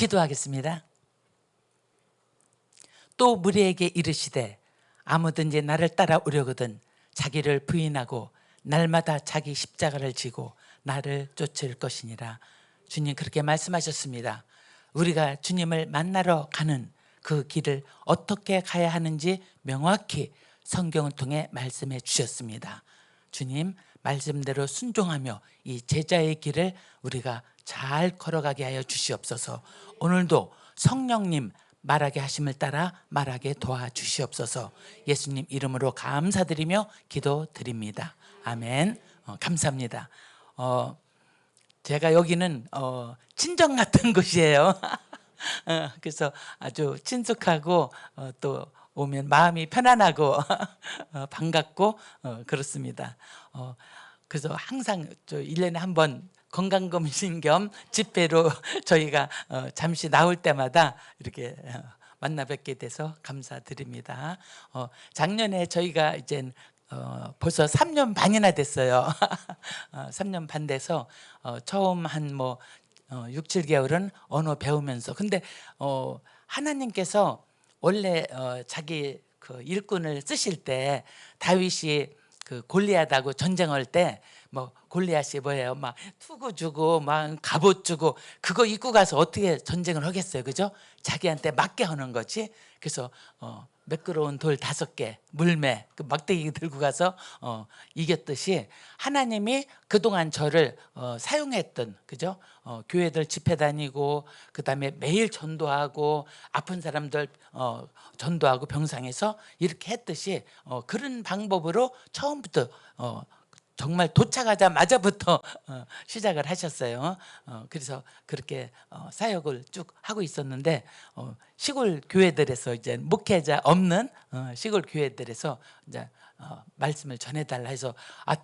기도하겠습니다. 또 무리에게 이르시되 아무든지 나를 따라오려거든 자기를 부인하고 날마다 자기 십자가를 지고 나를 쫓을 것이니라. 주님 그렇게 말씀하셨습니다. 우리가 주님을 만나러 가는 그 길을 어떻게 가야 하는지 명확히 성경을 통해 말씀해 주셨습니다. 주님 말씀대로 순종하며 이 제자의 길을 우리가 잘 걸어가게 하여 주시옵소서. 오늘도 성령님 말하게 하심을 따라 말하게 도와주시옵소서. 예수님 이름으로 감사드리며 기도드립니다. 아멘. 감사합니다. 제가 여기는 친정 같은 곳이에요. 그래서 아주 친숙하고 또 오면 마음이 편안하고 반갑고 그렇습니다. 그래서 항상 1년에 한 번 건강검진 겸 집회로 저희가 잠시 나올 때마다 이렇게 만나 뵙게 돼서 감사드립니다. 작년에 저희가 이제 벌써 3년 반이나 됐어요. 3년 반 돼서 처음 한 6, 7개월은 언어 배우면서 근데 하나님께서 원래 자기 그 일꾼을 쓰실 때 다윗이 그 골리앗하고 전쟁할 때 골리앗이 뭐예요? 막 투구 주고 막 갑옷 주고 그거 입고 가서 어떻게 전쟁을 하겠어요, 그죠? 자기한테 맞게 하는 거지. 그래서 매끄러운 돌 5개, 물매, 그 막대기 들고 가서 이겼듯이 하나님이 그동안 저를 사용했던, 그죠? 교회들 집회 다니고 그다음에 매일 전도하고 아픈 사람들 전도하고 병상에서 이렇게 했듯이 그런 방법으로 처음부터 정말 도착하자마자부터 시작을 하셨어요. 그래서 그렇게 사역을 쭉 하고 있었는데 시골 교회들에서 이제 목회자 없는 시골 교회들에서 이제 말씀을 전해달라 해서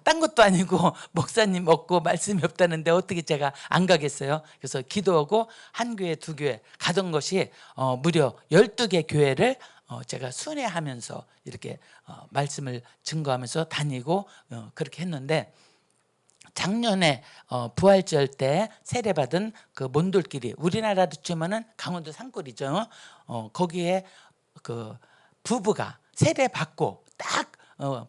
딴 것도 아니고 목사님 없고 말씀이 없다는데 어떻게 제가 안 가겠어요. 그래서 기도하고 한 교회 2교회 가던 것이 무려 12개 교회를 제가 순회하면서 이렇게 말씀을 증거하면서 다니고 그렇게 했는데 작년에 부활절 때 세례받은 그 몬돌길이 우리나라로 치면은 강원도 산골이죠. 거기에 그 부부가 세례받고 딱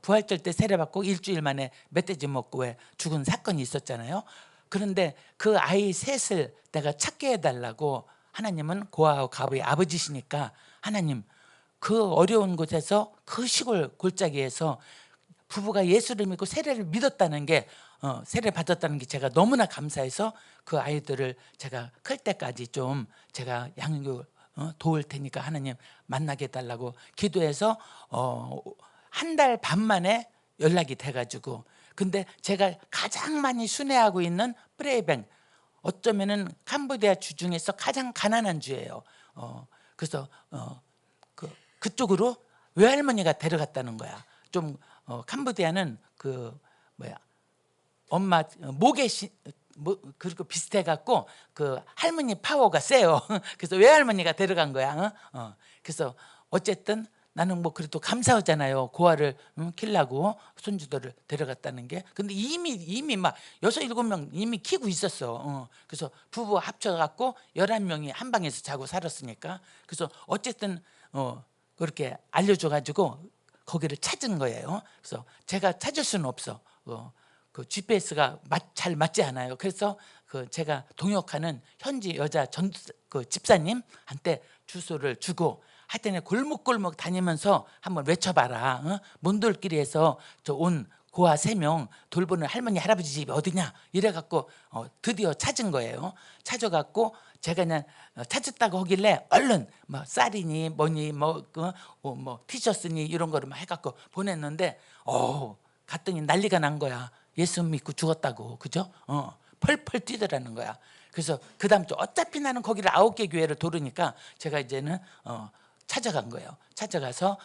부활절 때 세례받고 일주일 만에 멧돼지 먹고 왜 죽은 사건이 있었잖아요. 그런데 그 아이 셋을 내가 찾게 해달라고 하나님은 고아하고 가부의 아버지시니까 하나님 그 어려운 곳에서 그 시골 골짜기에서 부부가 예수를 믿고 세례를 믿었다는 게 세례 받았다는 게 제가 너무나 감사해서 그 아이들을 제가 클 때까지 좀 제가 양육 도울 테니까 하나님 만나게 해달라고 기도해서 한 달 반 만에 연락이 돼가지고 근데 제가 가장 많이 순회하고 있는 프레이뱅 어쩌면은 캄보디아 주 중에서 가장 가난한 주예요. 그래서 그쪽으로 외할머니가 데려갔다는 거야. 좀 캄보디아는 그 엄마 목에 그리고 비슷해 갖고 그 할머니 파워가 세요. 그래서 외할머니가 데려간 거야. 그래서 어쨌든 나는 그래도 감사하잖아요. 고아를 키려고 손주들을 데려갔다는 게. 근데 이미 막 6, 7명 이미 키고 있었어. 그래서 부부 합쳐 갖고 11명이 한 방에서 자고 살았으니까. 그래서 어쨌든 그렇게 알려줘 가지고 거기를 찾은 거예요. 그래서 제가 찾을 수는 없어. 그 GPS가 잘 맞지 않아요. 그래서 그 제가 동역하는 현지 여자 그 집사님한테 주소를 주고 하여튼 골목골목 다니면서 한번 외쳐봐라. 몬돌길에서 온 고아 3명 돌보는 할머니 할아버지 집이 어디냐 이래갖고 드디어 찾은 거예요. 찾아갖고 제가 그냥 찾았다고 하길래 얼른 쌀이니 뭐니 티셔츠니 이런 거를 막 해갖고 보냈는데 갔더니 난리가 난 거야. 예수 믿고 죽었다고. 그죠? 펄펄 뛰더라는 거야. 그래서 그 다음 주 어차피 나는 거기를 9개 교회를 도르니까 제가 이제는 찾아간 거예요. 찾아가서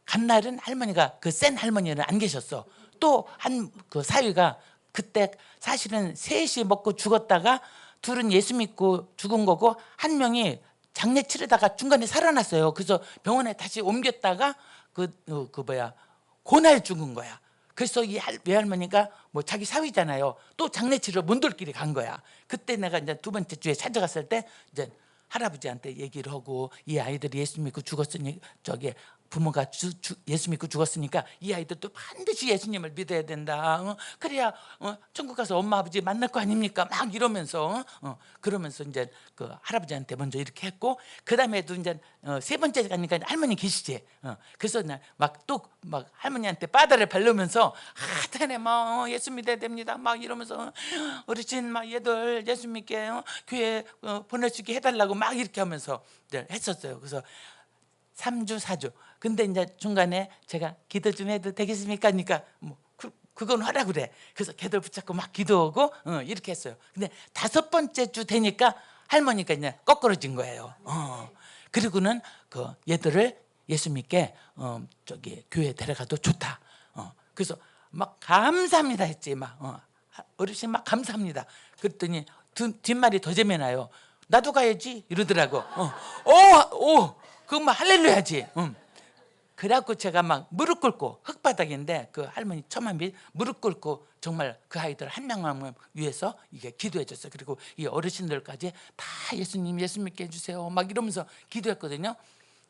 간 날은 할머니가 그 센 할머니는 안 계셨어. 또 그 사위가 그때 사실은 셋이 먹고 죽었다가 둘은 예수 믿고 죽은 거고 한 명이 장례 치르다가 중간에 살아났어요. 그래서 병원에 다시 옮겼다가 그날 죽은 거야. 그래서 이 외할머니가 뭐 자기 사위잖아요. 또 장례치러 문돌길에 간 거야. 그때 내가 이제 두 번째 주에 찾아갔을 때 이제 할아버지한테 얘기를 하고, 이 아이들이 예수 믿고 죽었으니, 저기 부모가 예수 믿고 죽었으니까 이 아이들도 반드시 예수님을 믿어야 된다. 그래야 천국 가서 엄마 아버지 만날 거 아닙니까? 막 이러면서 그러면서 이제 그 할아버지한테 먼저 이렇게 했고, 그 다음에도 이제 세 번째 가니까 할머니 계시지. 그래서 막 또 막 할머니한테 바다를 바르면서 하여튼에 뭐 예수 믿어야 됩니다. 막 이러면서 어르신 막 얘들 예수 믿게 교회 보낼 수 있게 해달라고 막 이렇게 하면서 이제 했었어요. 그래서 3주 4주. 근데 이제 중간에 제가 기도 좀 해도 되겠습니까? 하니까 뭐 그건 하라 그래. 그래서 걔들 붙잡고 막 기도하고 이렇게 했어요. 근데 5번째 주 되니까 할머니가 이제 거꾸러진 거예요. 그리고는 그 얘들을 예수 믿게 저기 교회 데려가도 좋다. 그래서 막 감사합니다 했지. 막 어르신 막 감사합니다. 그랬더니 뒷말이 더 재미나요. 나도 가야지 이러더라고. 그건 막 할렐루야지. 그래갖고 제가 막 무릎 꿇고, 흙바닥인데 그 할머니 처만 무릎 꿇고 정말 그 아이들 한 명만 위해서 이게 기도해 줬어요. 그리고 이 어르신들까지 다 예수님 예수 믿게 해주세요 막 이러면서 기도했거든요.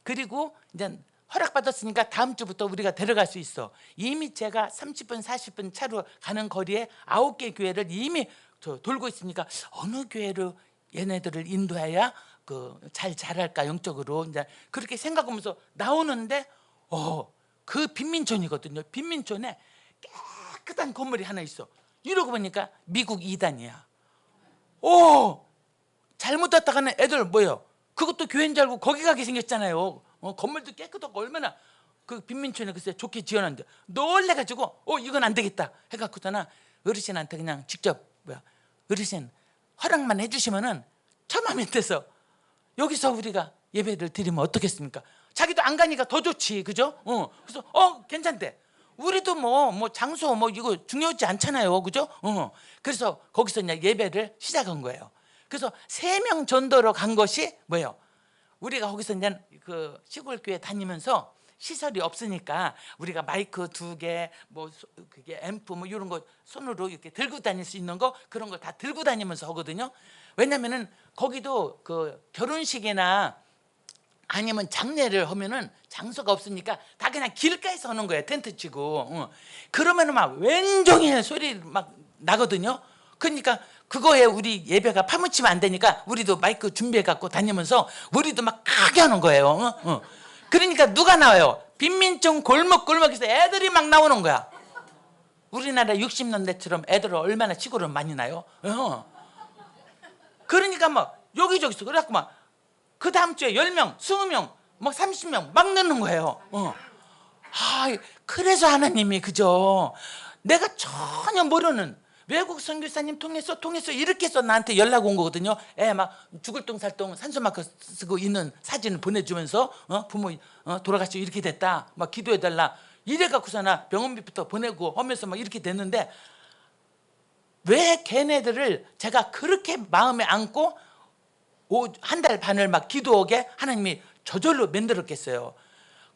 그리고 이제 허락받았으니까 다음 주부터 우리가 데려갈 수 있어. 이미 제가 30분 40분 차로 가는 거리에 9개 교회를 이미 돌고 있으니까 어느 교회로 얘네들을 인도해야 잘 자랄까 영적으로 이제 그렇게 생각하면서 나오는데 그 빈민촌이거든요. 빈민촌에 깨끗한 건물이 하나 있어. 이러고 보니까 미국 2단이야. 잘못 왔다가는 애들 뭐예요? 그것도 교회인 줄 알고 거기 가게 생겼잖아요. 건물도 깨끗하고 얼마나 그 빈민촌에 글쎄 좋게 지어놨는데 놀래가지고 이건 안 되겠다 해갖고서는 어르신한테 그냥 직접 어르신 허락만 해주시면은 처마 밑에서 여기서 우리가 예배를 드리면 어떻겠습니까? 자기도 안 가니까 더 좋지, 그죠? 그래서 괜찮대. 우리도 뭐 장소 뭐 이거 중요하지 않잖아요, 그죠? 그래서 거기서 그냥 예배를 시작한 거예요. 그래서 3명 전도로 간 것이 뭐예요? 우리가 거기서 이제 그 시골 교회 다니면서 시설이 없으니까 우리가 마이크 2개, 뭐 그게 앰프 뭐 이런 거 손으로 이렇게 들고 다닐 수 있는 거 그런 거 다 들고 다니면서 하거든요. 왜냐면은 거기도 그 결혼식이나 아니면 장례를 하면은 장소가 없으니까 다 그냥 길가에서 하는 거예요. 텐트 치고. 그러면은 막 웬종일 소리 막 나거든요. 그러니까 그거에 우리 예배가 파묻히면 안 되니까 우리도 마이크 준비해 갖고 다니면서 우리도 막 크게 하는 거예요. 그러니까 누가 나와요? 빈민촌 골목골목에서 애들이 막 나오는 거야. 우리나라 60년대처럼 애들 얼마나 시골은 많이 나요? 그러니까 막 여기저기서 그래갖고 막 그 다음 주에 10명, 20명, 막 30명 막 넣는 거예요. 그래서 하나님이 그죠? 내가 전혀 모르는 외국 선교사님 통해서 이렇게 해서 나한테 연락 온 거거든요. 애 막 죽을 똥살똥 산소마크 쓰고 있는 사진을 보내주면서 부모 돌아가시고 이렇게 됐다. 막 기도해달라. 이래갖고서나 병원비부터 보내고 하면서 막 이렇게 됐는데 왜 걔네들을 제가 그렇게 마음에 안고 한 달 반을 막 기도하게 하나님이 저절로 만들었겠어요.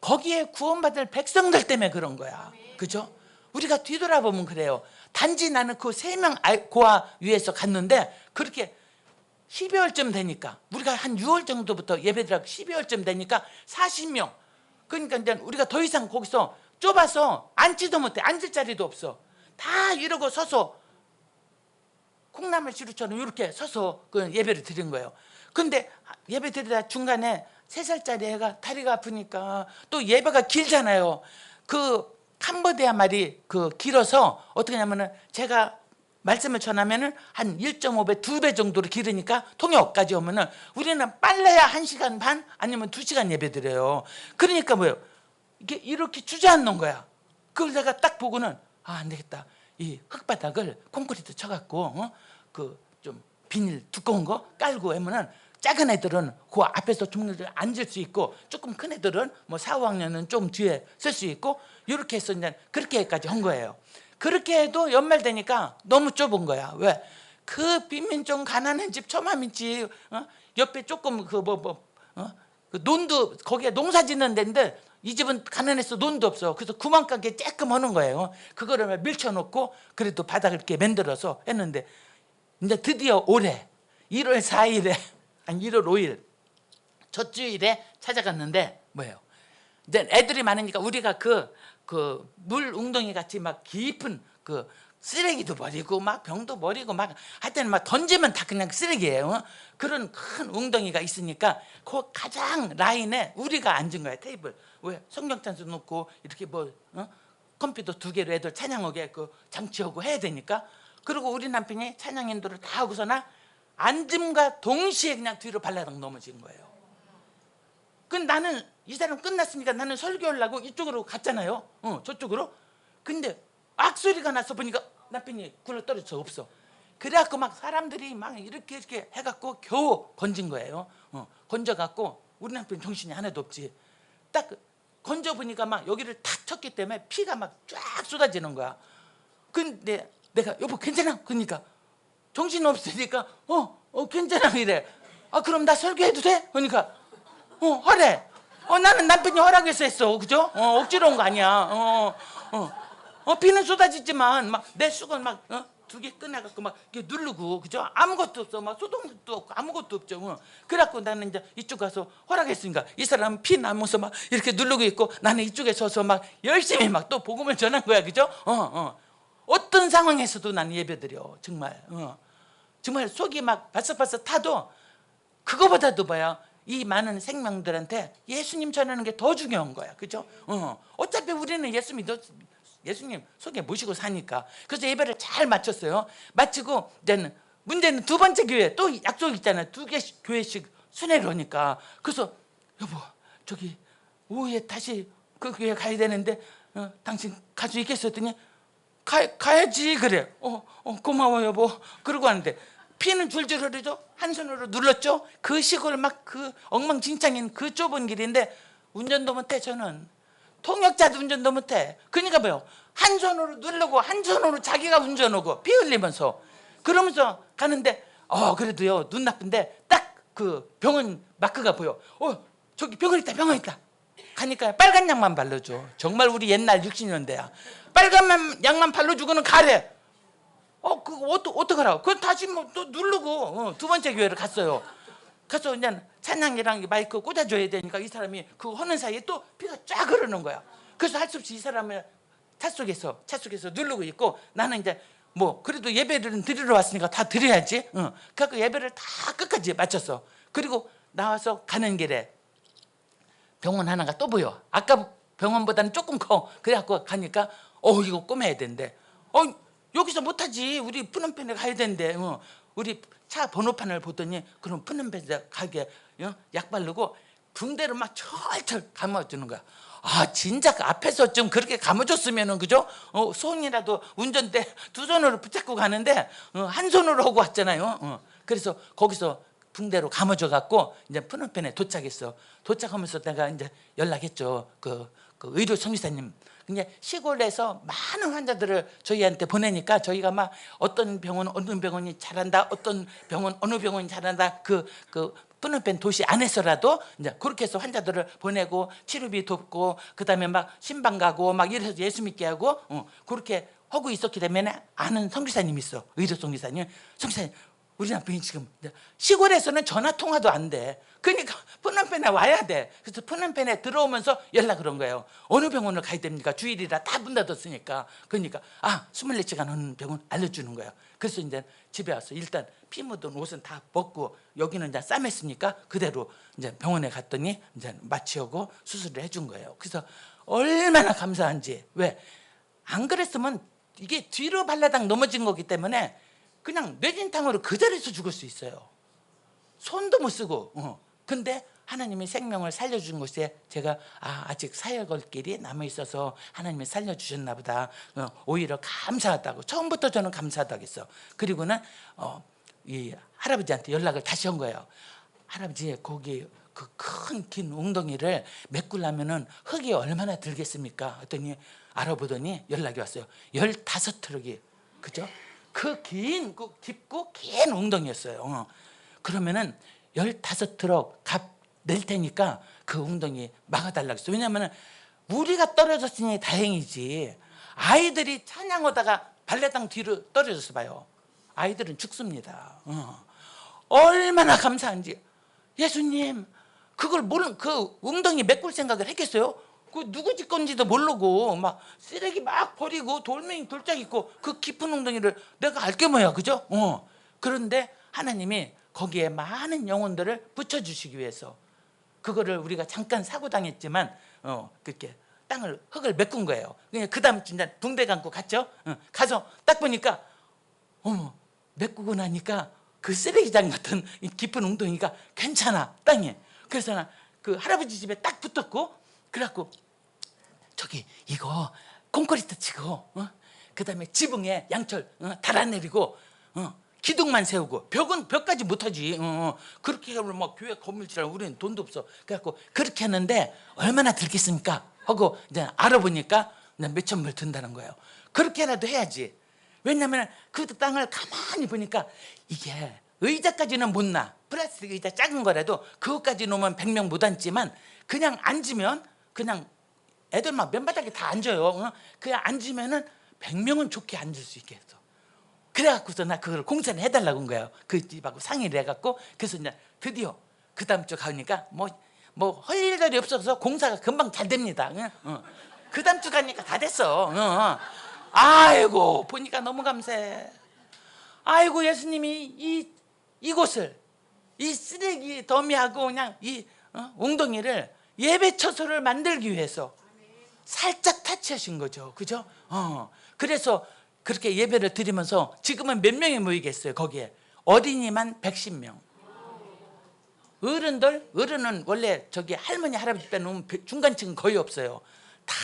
거기에 구원받을 백성들 때문에 그런 거야. 그죠? 우리가 뒤돌아보면 그래요. 단지 나는 그 3명 고아 위에서 갔는데 그렇게 12월쯤 되니까 우리가 한 6월 정도부터 예배드리고 12월쯤 되니까 40명. 그러니까 이제 우리가 더 이상 거기서 좁아서 앉지도 못해. 앉을 자리도 없어. 다 이러고 서서 콩나물 시루처럼 이렇게 서서 그 예배를 드린 거예요. 근데 예배 드리다 중간에 3살짜리 애가 다리가 아프니까 또 예배가 길잖아요. 그 캄보디아 말이 길어서 어떻게 하냐면은 제가 말씀을 전하면은 한 1.5배, 2배 정도로 길으니까 통역까지 오면은 우리는 빨라야 1시간 반 아니면 2시간 예배 드려요. 그러니까 뭐예요? 이게 이렇게 주저앉는 거야. 그걸 내가 딱 보고는 안 되겠다. 이 흙바닥을 콘크리트 쳐갖고 좀 비닐 두꺼운 거 깔고 하면은 작은 애들은 그 앞에서 종류들 앉을 수 있고 조금 큰 애들은 뭐 4, 5학년은 좀 뒤에 쓸 수 있고 이렇게 해서 이제 그렇게까지 한 거예요. 그렇게 해도 연말 되니까 너무 좁은 거야. 왜? 그 빈민촌 가난한 집 처맘인 집 옆에 조금 그 논도 거기에 농사 짓는 데인데 이 집은 가난해서 돈도 없어. 그래서 구멍가게 쬐끔 하는 거예요. 그거를 밀쳐놓고 그래도 바닥을 이렇게 만들어서 했는데, 이제 드디어 올해 1월 4일에 아니 1월 5일 첫 주일에 찾아갔는데 뭐예요? 이제 애들이 많으니까 우리가 그 물 웅덩이 같이 막 깊은 그 쓰레기도 버리고 막 병도 버리고 막 하여튼 막 던지면 다 그냥 쓰레기예요. 그런 큰 웅덩이가 있으니까 그 가장 라인에 우리가 앉은 거야. 테이블. 왜 성경 찬수 놓고 이렇게 뭐 컴퓨터 2개로 애들 찬양하게 그 장치하고 해야 되니까. 그리고 우리 남편이 찬양 인도를 다 하고서나 앉음과 동시에 그냥 뒤로 발라당 넘어진 거예요. 그 나는 이 사람 끝났으니까 나는 설교하려고 이쪽으로 갔잖아요. 저쪽으로. 근데 악소리가 나서 보니까 남편이 굴러 떨어져 없어. 그래갖고 막 사람들이 막 이렇게 해갖고 겨우 건진 거예요. 건져갖고 우리 남편 정신이 하나도 없지. 딱 건져 보니까 막 여기를 탁 쳤기 때문에 피가 막 쫙 쏟아지는 거야. 근데 내가 여보 괜찮아? 그러니까 정신 없으니까 괜찮아 이래. 아 그럼 나 설교해도 돼? 그러니까 하래. 나는 남편이 허락해서 했어. 그죠? 억지로 온 거 아니야. 피는 쏟아지지만 막 내 수건 막 2개 꺼내갖고 막 이렇게 누르고, 그죠? 아무것도 없어. 막 소독도 없고 아무것도 없죠. 그래갖고 나는 이제 이쪽 가서 허락했으니까 이 사람은 피 나면서 막 이렇게 누르고 있고 나는 이쪽에 서서 막 열심히 막 또 복음을 전한 거야. 그죠? 어떤 상황에서도 나는 예배드려. 정말. 정말 속이 막 바싹바싹 타도 그거보다도 뭐야? 이 많은 생명들한테 예수님 전하는 게 더 중요한 거야. 그죠? 어차피 우리는 예수님 속에 모시고 사니까. 그래서 예배를 잘 마쳤어요. 마치고 이제는 문제는 2번째 교회 또 약속 있잖아요. 2개 교회씩 순회를 오니까. 그래서 여보 저기 오후에 다시 그 교회 가야 되는데 당신 갈 수 있겠어? 했더니 가야지. 그래. 고마워 여보. 그러고 하는데 피는 줄줄 흐르죠. 한 손으로 눌렀죠. 그 시골 막 그 엉망진창인 그 좁은 길인데 운전도 못해. 저는 통역자도 운전도 못해. 그러니까 뭐요? 한 손으로 누르고 한 손으로 자기가 운전하고 피 흘리면서 그러면서 가는데 그래도요 눈 나쁜데 딱 그 병원 마크가 보여. 저기 병원 있다. 가니까 빨간 약만 발라줘. 정말 우리 옛날 60년대야. 빨간 약만 발라주고는 가래. 그거 어떡하라고? 그걸 다시 뭐 또 누르고 2번째 교회를 갔어요. 가서 이제 찬양이랑 마이크 꽂아줘야 되니까 이 사람이 그거 하는 사이에 또 피가 쫙 흐르는 거야. 그래서 할 수 없이 이 사람을 차 속에서 누르고 있고 나는 이제 뭐 그래도 예배를 드리러 왔으니까 다 드려야지. 그래서 예배를 다 끝까지 마쳤어. 그리고 나와서 가는 길에 병원 하나가 또 보여. 아까 병원보다는 조금 커. 그래갖고 가니까 이거 꼬매야 된대. 여기서 못하지. 우리 푸놈펜에 가야 된대. 우리 차 번호판을 보더니 그럼 푸놈펜에 가게 약 바르고 붕대로 막 철철 감아주는 거야. 진짜 그 앞에서 좀 그렇게 감아줬으면은 그죠? 손이라도 운전대 2손으로 붙잡고 가는데 한 손으로 하고 왔잖아요. 그래서 거기서 붕대로 감아줘 갖고 이제 푸놈펜에 도착했어. 도착하면서 내가 이제 연락했죠. 그 의료 성기사님. 근데 시골에서 많은 환자들을 저희한테 보내니까 저희가 막 어떤 병원 어느 병원이 잘한다, 어떤 병원 어느 병원이 잘한다, 그 푸놈펜 도시 안에서라도 이제 그렇게 해서 환자들을 보내고 치료비 돕고 그다음에 막 신방 가고 막 이래서 예수 믿게 하고 그렇게 하고 있었기 때문에 아는 성기사님이 있어. 의료 성기사님. 성기사님 우리 남편이 지금 시골에서는 전화 통화도 안 돼. 그러니까 푸놈펜에 와야 돼. 그래서 푸놈펜에 들어오면서 연락을 한 거예요. 어느 병원을 가야 됩니까? 주일이라 다 문 닫았으니까. 그러니까 24시간 하는 병원 알려주는 거예요. 그래서 이제 집에 와서 일단 피 묻은 옷은 다 벗고 여기는 이제 싸맸으니까 그대로 이제 병원에 갔더니 이제 마취하고 수술을 해준 거예요. 그래서 얼마나 감사한지. 왜? 안 그랬으면 이게 뒤로 발라당 넘어진 거기 때문에 그냥 뇌진탕으로 그 자리에서 죽을 수 있어요. 손도 못 쓰고. 근데 하나님이 생명을 살려준 것에 제가 아직 사역할 길이 남아있어서 하나님이 살려주셨나 보다. 오히려 감사하다고. 처음부터 저는 감사하다고 했어. 그리고는 이 할아버지한테 연락을 다시 한 거예요. 할아버지 거기 그 큰 긴 웅덩이를 메꾸려면은 흙이 얼마나 들겠습니까? 했더니 알아보더니 연락이 왔어요. 15트럭이. 그죠? 그 깊고 긴 웅덩이였어요. 그러면은 15트럭 값 낼 테니까 그 웅덩이 막아달라고 했어. 왜냐하면 우리가 떨어졌으니 다행이지, 아이들이 찬양하다가 발레당 뒤로 떨어져서 봐요, 아이들은 죽습니다. 얼마나 감사한지. 예수님, 그걸 모르는, 그 웅덩이 메꿀 생각을 했겠어요? 그 누구 집 건지도 모르고 막 쓰레기 막 버리고 돌멩이 돌짝 있고 그 깊은 웅덩이를 내가 알게 뭐야, 그죠? 그런데 하나님이 거기에 많은 영혼들을 붙여주시기 위해서 그거를 우리가 잠깐 사고 당했지만 그렇게 땅을, 흙을 메꾼 거예요. 그 다음 진짜 붕대 감고 갔죠. 가서 딱 보니까 어머, 메꾸고 나니까 그 쓰레기장 같은 이 깊은 웅덩이가 괜찮아, 땅에. 그래서 나 그 할아버지 집에 딱 붙었고, 그래갖고 저기 이거 콘크리트 치고 그 다음에 지붕에 양철 달아내리고 기둥만 세우고, 벽까지 못하지. 그렇게 하면 막 교회 건물지라 우리는 돈도 없어. 그래갖고 그렇게 했는데 얼마나 들겠습니까 하고 이제 알아보니까 몇천 불 든다는 거예요. 그렇게라도 해야지. 왜냐하면 그 땅을 가만히 보니까 이게 의자까지는 못 놔. 플라스틱 의자 작은 거라도 그것까지 놓으면 100명 못 앉지만 그냥 앉으면 그냥 애들 막 맨바닥에 다 앉아요. 그냥 앉으면은 100명은 좋게 앉을 수 있게 했어. 그래갖고서 나 그걸 공사를 해달라고 한 거예요. 그 집하고 상의를 해갖고. 그래서 이제 드디어 그 다음 주 가니까 뭐 할 일들이 없어서 공사가 금방 잘 됩니다. 그 다음 주 가니까 다 됐어. 아이고, 보니까 너무 감사해. 아이고, 예수님이 이곳을, 이 쓰레기 더미하고 그냥 이 웅덩이를 예배 처소를 만들기 위해서 살짝 타치하신 거죠, 그죠? 그래서 그렇게 예배를 드리면서 지금은 몇 명이 모이겠어요? 거기에 어린이만 110명. 어른은 원래 저기 할머니 할아버지 빼놓으면 중간층은 거의 없어요. 다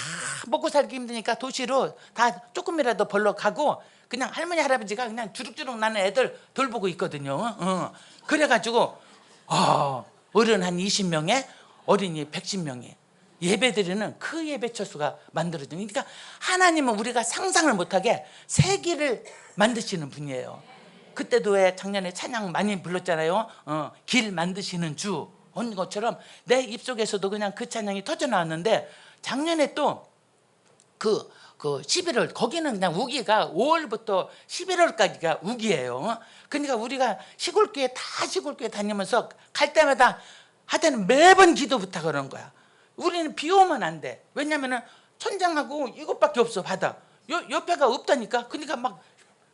먹고 살기 힘드니까 도시로 다 조금이라도 벌러 가고 그냥 할머니 할아버지가 그냥 주룩주룩 나는 애들 돌보고 있거든요. 그래가지고 어른 한 20명에 어린이 110명이 예배드리는 그 예배처수가 만들어진. 그러니까 하나님은 우리가 상상을 못하게 세기를 만드시는 분이에요. 그때도 왜 작년에 찬양 많이 불렀잖아요. 길 만드시는 주 한 것처럼 내 입속에서도 그냥 그 찬양이 터져 나왔는데, 작년에 또 그 11월 거기는 그냥 우기가 5월부터 11월까지가 우기예요. 그러니까 우리가 시골교회 다니면서 갈 때마다 하여튼 매번 기도 부탁하는 거야. 우리는 비 오면 안 돼. 왜냐면은 천장하고 이것밖에 없어, 바다. 옆에가 없다니까. 그러니까 막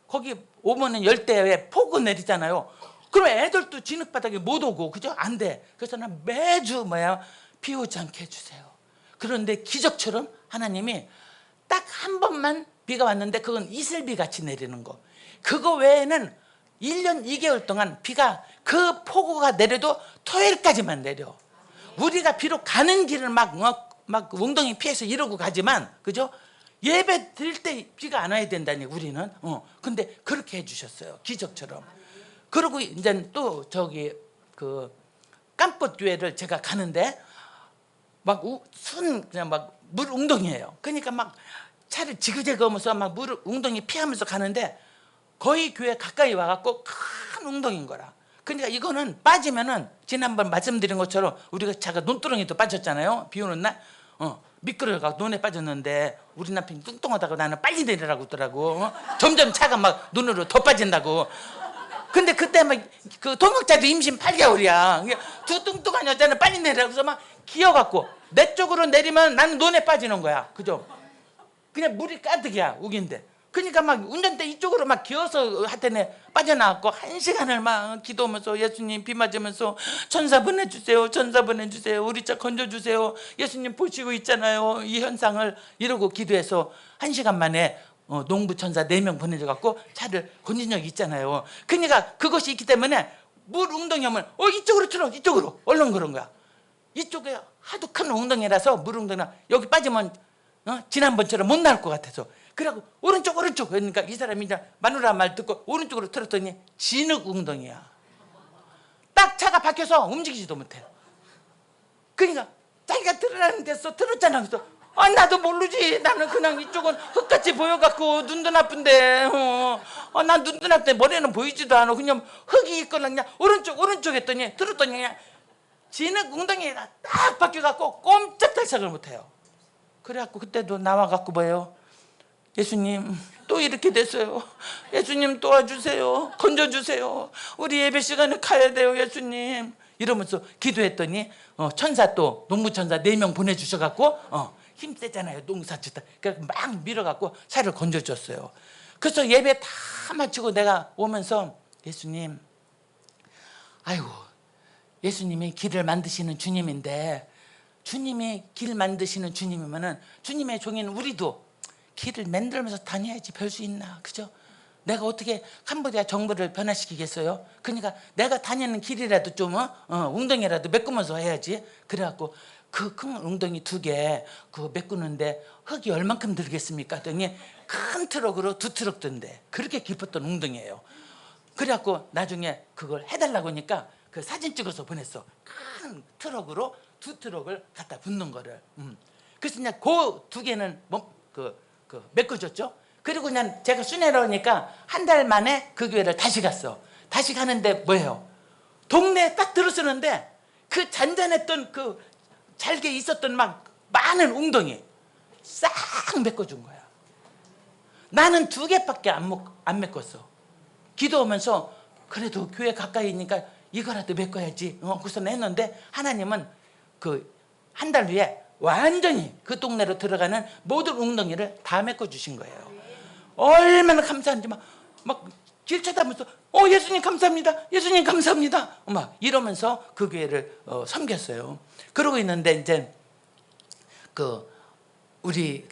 거기 오면은 열대에 폭우 내리잖아요. 그러면 애들도 진흙바닥에 못 오고, 그죠? 안 돼. 그래서 난 매주 비 오지 않게 해주세요. 그런데 기적처럼 하나님이 딱 한 번만 비가 왔는데 그건 이슬비 같이 내리는 거. 그거 외에는 1년 2개월 동안 비가 그 폭우가 내려도 토요일까지만 내려. 우리가 비록 가는 길을 막 웅덩이 피해서 이러고 가지만, 그죠? 예배 드릴 때 비가 안 와야 된다니 우리는. 근데 그렇게 해주셨어요, 기적처럼. 그리고 이제 또 저기 그 깜꽃 교회를 제가 가는데 그냥 막 물 웅덩이에요. 그러니까 막 차를 지그재그하면서 막 물 웅덩이 피하면서 가는데 거의 교회 가까이 와갖고 큰 웅덩이인 거라. 그러니까 이거는 빠지면은 지난번 말씀드린 것처럼 우리가 차가 눈두렁이도 빠졌잖아요. 비 오는 날 미끄러져가 눈에 빠졌는데 우리 남편이 뚱뚱하다고 나는 빨리 내리라고 하더라고. 점점 차가 막 눈으로 더 빠진다고. 근데 그때 막 그 동역자도 임신 8개월이야. 두 뚱뚱한 여자는 빨리 내리라고 해서 막 기어갖고 내 쪽으로 내리면 나는 눈에 빠지는 거야, 그죠? 그냥 물이 가득이야, 우긴데. 그러니까 막 운전대 이쪽으로 막 기어서 하여튼에 빠져나왔고 1시간을 막 기도하면서 예수님 비 맞으면서 천사 보내주세요, 천사 보내주세요, 우리 차 건져주세요, 예수님 보시고 있잖아요, 이 현상을 이러고 기도해서 1시간 만에 농부 천사 4명 보내줘갖고 차를 건진 적이 있잖아요. 그러니까 그것이 있기 때문에 물 웅덩이 하면 이쪽으로 틀어, 이쪽으로 얼른 그런 거야. 이쪽에 하도 큰 웅덩이라서 물 웅덩이나 여기 빠지면 지난번처럼 못 나올 것 같아서 그래갖고 오른쪽 그러니까 이 사람이 이제 마누라 말 듣고 오른쪽으로 틀었더니 진흙 웅덩이야. 딱 차가 박혀서 움직이지도 못해. 그러니까 자기가 틀으라는 데서 틀었잖아. 그래서 나도 모르지. 나는 그냥 이쪽은 흙같이 보여갖고 눈도 나쁜데 난 눈도 나쁜데 머리는 보이지도 않아. 그냥 흙이 있거나 그냥 오른쪽 했더니 들었더니 그냥 지는 웅덩이가 딱 바뀌어갖고 꼼짝달싹을 못해요. 그래갖고 그때도 나와갖고 뭐예요? 예수님 또 이렇게 됐어요. 예수님 도와주세요. 건져주세요. 우리 예배 시간에 가야 돼요. 예수님 이러면서 기도했더니 천사 또 농부천사 4명 보내주셔갖고 힘세잖아요. 농사짓다. 그러니까 막 밀어갖고 살을 건져줬어요. 그래서 예배 다 마치고 내가 오면서 예수님, 아이고 예수님이 길을 만드시는 주님인데, 주님이 길 만드시는 주님이면은 주님의 종인 우리도 길을 만들면서 다녀야지 별 수 있나, 그죠? 내가 어떻게 캄보디아 정부를 변화시키겠어요? 그러니까 내가 다니는 길이라도 좀 웅덩이라도 메꾸면서 해야지. 그래갖고 그 큰 웅덩이 2개 그 메꾸는데 흙이 얼만큼 들겠습니까? 했더니 큰 트럭으로 2트럭 든대. 그렇게 깊었던 웅덩이에요. 그래갖고 나중에 그걸 해달라고 하니까 그 사진 찍어서 보냈어. 큰 트럭으로 2트럭을 갖다 붓는 거를. 그래서 그냥 그 2개는 메꿔줬죠. 그리고 그냥 제가 순회로 오니까 한 달 만에 그 교회를 다시 갔어. 다시 가는데 뭐예요? 동네에 딱 들어서는데 그 잔잔했던 그 잘게 있었던 막 많은 웅덩이 싹 메꿔준 거야. 나는 2개밖에 안 메꿨어. 기도하면서 그래도 교회 가까이 있으니까 이거라도 메꿔야지. 그래서 했는데 하나님은 그 한 달 후에 완전히 그 동네로 들어가는 모든 웅덩이를 다 메꿔주신 거예요. 얼마나 감사한지 막 길 쳐다보면서 예수님 감사합니다. 예수님 감사합니다. 막 이러면서 그 교회를 섬겼어요. 그러고 있는데 이제 그 우리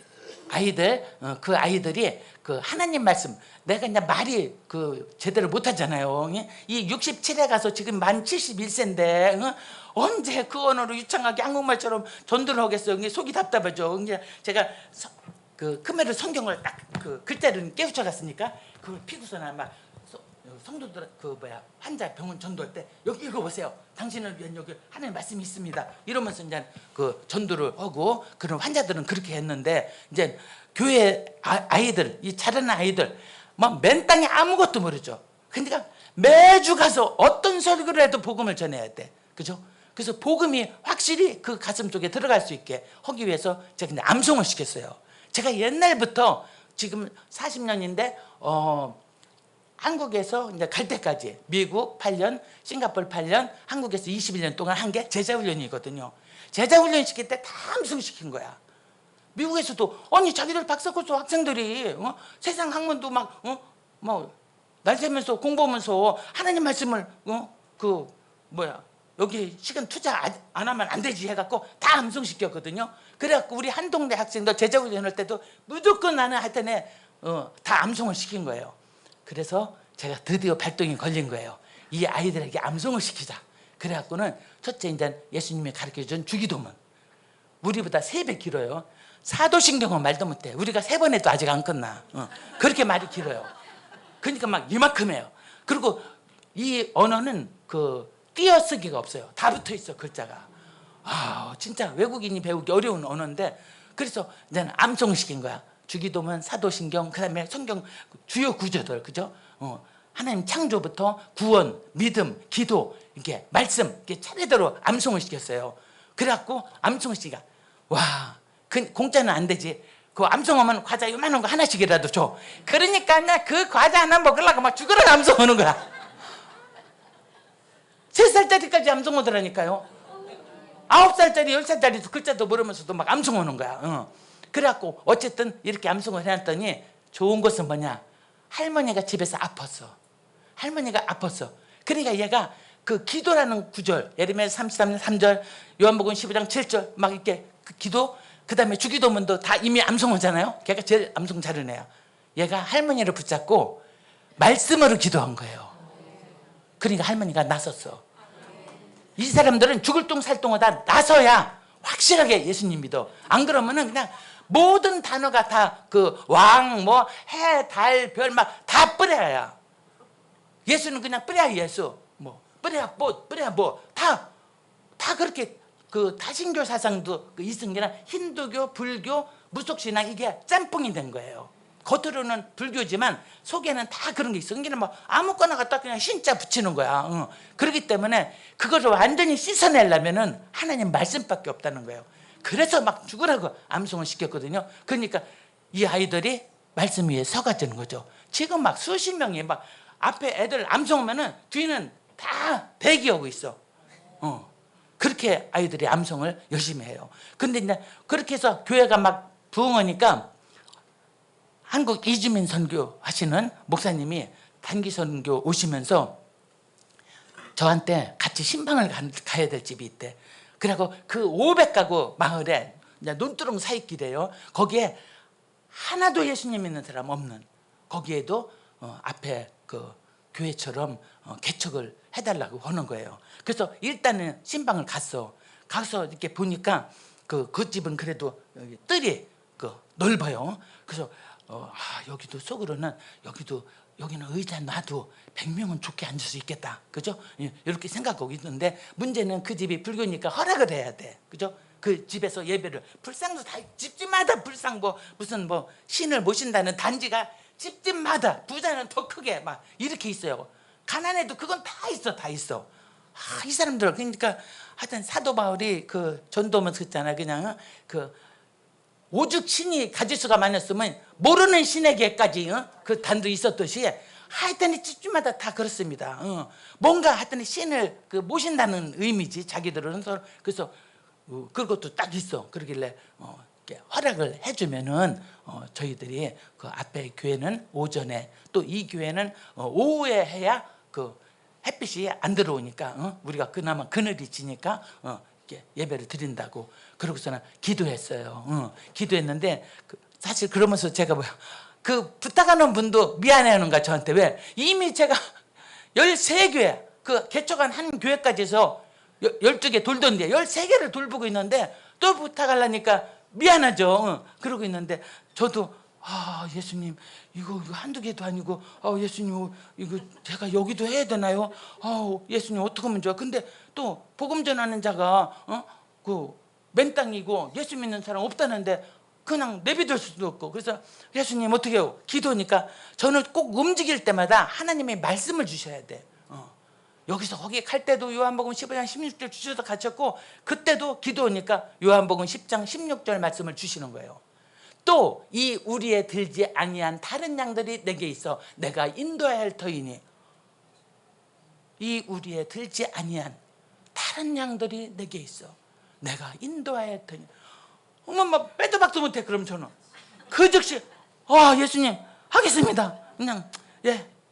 아이들 그 아이들이 그 하나님 말씀 내가 이제 말이 그 제대로 못하잖아요. 이 67에 가서 지금 만 71세인데 언제 그 언어로 유창하게 한국말처럼 전도를 하겠어요. 속이 답답하죠. 제가 그 크메르 성경을 딱 그 글자를 깨우쳐 갔으니까 그걸 피고서나 막 성도들 환자 병원 전도할 때 여기 읽어보세요. 당신을 위한 여기 하나님 말씀이 있습니다. 이러면서 이제 그 전도를 하고 그런 환자들은 그렇게 했는데 이제 교회 아이들 이 자라는 아이들 막 맨 땅에 아무것도 모르죠. 그러니까 매주 가서 어떤 설교를 해도 복음을 전해야 돼. 그죠? 그래서 복음이 확실히 그 가슴 속에 들어갈 수 있게 하기 위해서 제가 그냥 암송을 시켰어요. 제가 옛날부터 지금 40년인데 한국에서 이제 갈 때까지 미국 8년, 싱가포르 8년, 한국에서 21년 동안 한 게 제자훈련이거든요. 제자훈련 시킬 때 다 암송시킨 거야. 미국에서도 아니 자기들 박사코스 학생들이 세상 학문도 날 새면서 공부하면서 하나님 말씀을 여기 시간 투자 안 하면 안 되지 해갖고 다 암송시켰거든요. 그래갖고 우리 한 동네 학생들 제자훈련 할 때도 무조건 나는 하여튼 다 암송을 시킨 거예요. 그래서 제가 드디어 발동이 걸린 거예요. 이 아이들에게 암송을 시키자. 그래갖고는 첫째 이제 예수님이 가르쳐준 주기도문 우리보다 3배 길어요. 사도신경은 말도 못해. 우리가 3번 해도 아직 안 끝나. 그렇게 말이 길어요. 그러니까 막 이만큼 해요. 그리고 이 언어는 그 띄어쓰기가 없어요. 다 붙어 있어 글자가. 진짜 외국인이 배우기 어려운 언어인데 그래서 이제는 암송시킨 거야. 주기도문, 사도신경, 그다음에 성경 주요 구조들, 그죠? 하나님 창조부터 구원, 믿음, 기도 이렇게 말씀 이렇게 차례대로 암송을 시켰어요. 그래갖고 암송을 시키니까 그 공짜는 안 되지. 그 암송하면 과자 요만한 거 하나씩이라도 줘. 그러니까 나 그 과자 하나 먹으려고 막 죽으라고 암송하는 거야. 3살짜리까지 암송하더라니까요. 9살짜리, 10살짜리도 글자도 모르면서도 막 암송하는 거야. 그래갖고 어쨌든 이렇게 암송을 해놨더니 좋은 것은 뭐냐? 할머니가 집에서 아팠어. 할머니가 아팠어. 그러니까 얘가 그 기도라는 구절, 예레미야 33년 3절, 요한복음 15장 7절 막 이렇게 그 기도, 그 다음에 주기도문도 다 이미 암송하잖아요. 걔가 제일 암송 잘하는 애야. 얘가 할머니를 붙잡고 말씀으로 기도한 거예요. 그러니까 할머니가 나섰어. 이 사람들은 죽을 똥 살 똥하다 나서야 확실하게 예수님 믿어. 안 그러면은 그냥 모든 단어가 다 그 왕, 해, 달, 별 막 다 뿌려야. 예수는 그냥 뿌려야 예수. 뿌려야 뿌려야 다 그렇게 그 다신교 사상도 그 이승계나 힌두교, 불교, 무속신앙 이게 짬뽕이 된 거예요. 겉으로는 불교지만 속에는 다 그런 게 있어. 그러니까 뭐 아무거나 갖다 그냥 신자 붙이는 거야. 그렇기 때문에 그거를 완전히 씻어내려면은 하나님 말씀밖에 없다는 거예요. 그래서 막 죽으라고 암송을 시켰거든요. 그러니까 이 아이들이 말씀 위에 서가지는 거죠. 지금 막 수십 명이 막 앞에 애들 암송하면은 뒤는 다 대기하고 있어. 그렇게 아이들이 암송을 열심히 해요. 근데 이제 그렇게 해서 교회가 막 부흥하니까 한국 이주민 선교 하시는 목사님이 단기 선교 오시면서 저한테 같이 신방을 가야 될 집이 있대. 그리고 그 500가구 마을에 논두렁 사이길이에요. 거기에 하나도 예수님 믿는 사람 없는, 거기에도 앞에 그 교회처럼 개척을 해달라고 하는 거예요. 그래서 일단은 신방을 가서 이렇게 보니까 그 집은 그래도 뜰이 넓어요. 그래서 여기도 속으로는 여기는 의자 놔도 100명은 좋게 앉을 수 있겠다. 그죠? 이렇게 생각하고 있는데 문제는 그 집이 불교니까 허락을 해야 돼. 그죠? 그 집에서 예배를, 불상도 다 집집마다 불상 무슨 신을 모신다는 단지가 집집마다, 부자는 더 크게 막 이렇게 있어요. 가난해도 그건 다 있어. 이 사람들 그러니까 하여튼 사도 바울이 그 전도문서 있잖아. 그냥 그 오죽 신이 가지수가 많았으면 모르는 신에게까지 그 단도 있었듯이 하여튼 집집마다 다 그렇습니다. 뭔가 하여튼 신을 모신다는 의미지 자기들은. 그래서 그것도 딱 있어. 그러길래 허락을 해주면은 저희들이 그 앞에 교회는 오전에, 또 이 교회는 오후에 해야 그 햇빛이 안 들어오니까 우리가 그나마 그늘이 지니까 예배를 드린다고. 그러고서는 기도했어요. 기도했는데 사실 그러면서 제가 그 부탁하는 분도 미안해하는 거야 저한테. 왜? 이미 제가 13교회 그 개척한 한 교회까지 해서 12개 돌던데 13개를 돌보고 있는데 또 부탁하려니까 미안하죠. 그러고 있는데 저도 예수님 이거 한두 개도 아니고 예수님 이거 제가 여기도 해야 되나요? 예수님 어떻게 하면 좋아? 근데 또 복음 전하는 자가 그 맨땅이고 예수 믿는 사람 없다는데 그냥 내비둘 수도 없고. 그래서 예수님 어떻게 해요? 기도니까 저는 꼭 움직일 때마다 하나님의 말씀을 주셔야 돼. 여기서 거기 갈 때도 요한복음 15장 16절 주셔서 갇혔고, 그때도 기도하니까 요한복음 10장 16절 말씀을 주시는 거예요. 또 이 우리에 들지 아니한 다른 양들이 내게 있어 내가 인도해야 할 터이니, 이 우리에 들지 아니한 다른 양들이 내게 있어 내가 인도해야 할 터이니. 어머 빼도 박도 못해. 그럼 저는 그 즉시 예수님 하겠습니다. 그냥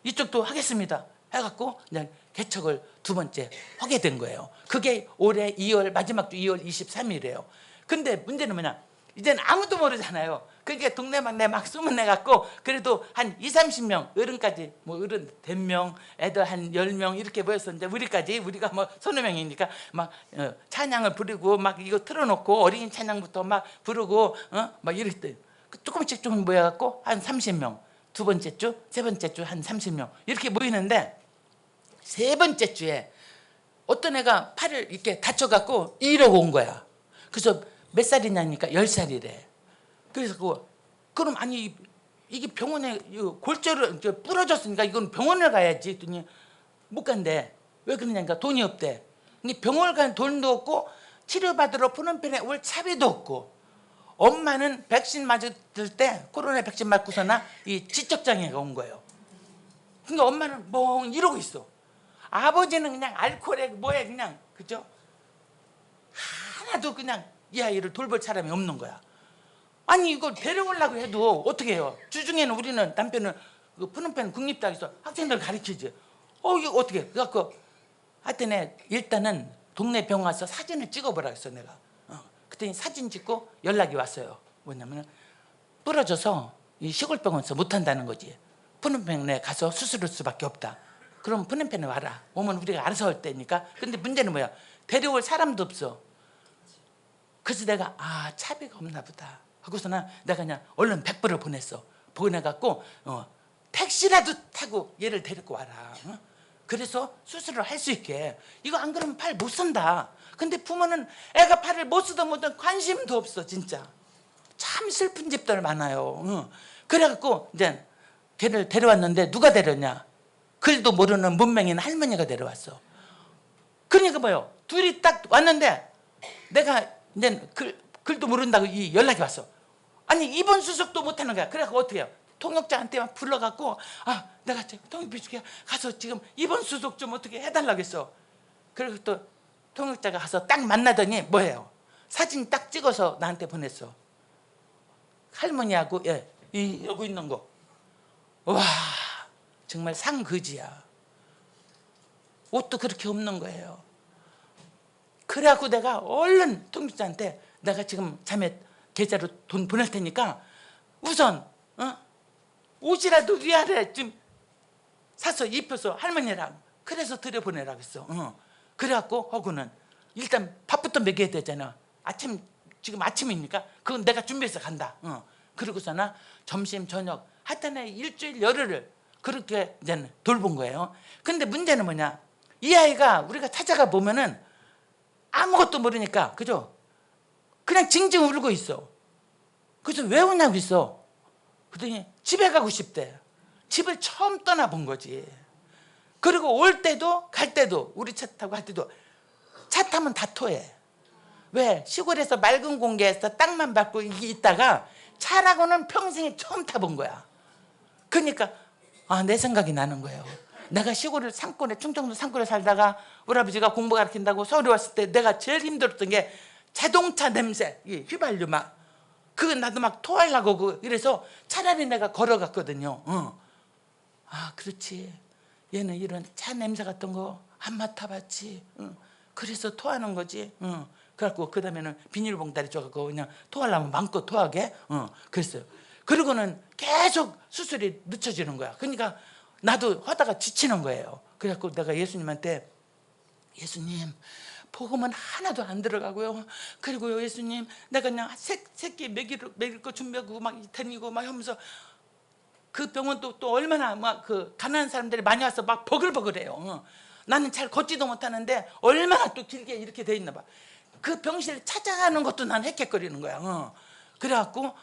이쪽도 하겠습니다 해갖고 그냥 개척을 두 번째 하게 된 거예요. 그게 올해 2월 마지막 주 2월 23일이에요. 근데 문제는 뭐냐, 이제는 아무도 모르잖아요. 그러니까 동네방네 막 소문내갖고 그래도 한 20-30명 어른까지 어른 100명 애들 한 10명 이렇게 모여서 이제 우리가 서너 명이니까 막 찬양을 부르고 막 이거 틀어놓고 어린이 찬양부터 막 부르고 막 이럴 때 조금씩 모여갖고 한 30명, 두 번째 주, 세 번째 주 한 30명 이렇게 모이는데, 세 번째 주에 어떤 애가 팔을 이렇게 다쳐갖고 이러고 온 거야. 그래서 몇 살이냐니까 10살이래. 그래서 그럼 아니 이게 병원에 골절을 부러졌으니까 이건 병원을 가야지 했더니 못 간대. 왜 그러냐니까 돈이 없대. 병원을 가는 돈도 없고 치료받으러 푸른펜에 올 차비도 없고, 엄마는 백신 맞을 때 코로나 백신 맞고서나 이 지적장애가 온 거예요. 그러니까 엄마는 멍 이러고 있어. 아버지는 그냥 알코올에 그냥 그죠? 하나도 그냥 이 아이를 돌볼 사람이 없는 거야. 아니 이걸 데려오려고 해도 어떻게 해요? 주중에는 우리는 남편은 그 푸른펜 국립대학에서 학생들 가르치지. 이거 어떻게 해? 그래갖고 하여튼 일단은 동네 병원 와서 사진을 찍어보라 했어 내가. 그랬더니 사진 찍고 연락이 왔어요. 뭐냐면 부러져서 이 시골병원에서 못한다는 거지. 푸른펜에 가서 수술할 수밖에 없다. 그럼 푸른펜에 와라. 오면 우리가 알아서 할 때니까. 근데 문제는 뭐야? 데려올 사람도 없어. 그래서 내가 차비가 없나 보다 하고서는 내가 그냥 얼른 100불을 보냈어. 보내갖고 택시라도 타고 얘를 데리고 와라. 그래서 수술을 할 수 있게. 이거 안 그러면 팔 못 쓴다. 근데 부모는 애가 팔을 못 쓰든 뭐든 관심도 없어. 진짜 참 참 슬픈 집들 많아요. 그래갖고 이제 걔를 데려왔는데 누가 데려왔냐? 글도 모르는 문맹인 할머니가 데려왔어. 그러니까 뭐요? 둘이 딱 왔는데 내가 이제 글도 모른다고 이 연락이 왔어. 아니 입원 수속도 못하는 거야. 그래갖고 어떻게 해요? 통역자한테 막 불러갖고 내가 통역비주게 가서 지금 입원 수속 좀 어떻게 해달라고 했어. 그리고 또 통역자가 가서 딱 만나더니 뭐예요? 사진 딱 찍어서 나한테 보냈어. 할머니하고 여기 있는 거. 와 정말 상그지야. 옷도 그렇게 없는 거예요. 그래갖고 내가 얼른 통역자한테 내가 지금 자매 계좌로 돈 보낼 테니까 우선 옷이라도 위아래 좀 사서 입혀서 할머니랑 그래서 들여보내라고 했어. 그래갖고 하고는 일단 밥부터 먹여야 되잖아. 지금 아침이니까 그건 내가 준비해서 간다. 그러고서나 점심 저녁 하여튼 일주일 열흘을 그렇게 이제 돌본 거예요. 근데 문제는 뭐냐, 이 아이가 우리가 찾아가 보면은 아무것도 모르니까 그죠? 그냥 징징 울고 있어. 그래서 왜 우냐고 있어. 그랬더니 집에 가고 싶대. 집을 처음 떠나본 거지. 그리고 올 때도 갈 때도 우리 차 타고 갈 때도 차 타면 다 토해. 왜? 시골에서 맑은 공기에서 땅만 밟고 있다가 차라고는 평생에 처음 타본 거야. 그러니까 내 생각이 나는 거예요. 내가 시골을 산골에 충청도 산골에 살다가 우리 아버지가 공부 가르친다고 서울에 왔을 때 내가 제일 힘들었던 게 자동차 냄새, 휘발유 막 그거 나도 막 토하려고 이래서 차라리 내가 걸어갔거든요. 그렇지. 얘는 이런 차 냄새 같은 거 안 맡아봤지. 그래서 토하는 거지. 그래갖고 그 다음에는 비닐봉다리 줘갖고 그냥 토하려면 마음껏 토하게. 그랬어요. 그리고는 계속 수술이 늦춰지는 거야. 그러니까 나도 하다가 지치는 거예요. 그래갖고 내가 예수님한테 예수님 복음은 하나도 안 들어가고요. 그리고요 예수님 내가 그냥 새끼 먹일 거 준비하고 막 다니고 막 하면서 그 병원 또 얼마나 막 그 가난한 사람들이 많이 와서 막 버글버글해요. 나는 잘 걷지도 못하는데 얼마나 또 길게 이렇게 돼 있나 봐. 그 병실을 찾아가는 것도 난 헥헥거리는 거야. 그래갖고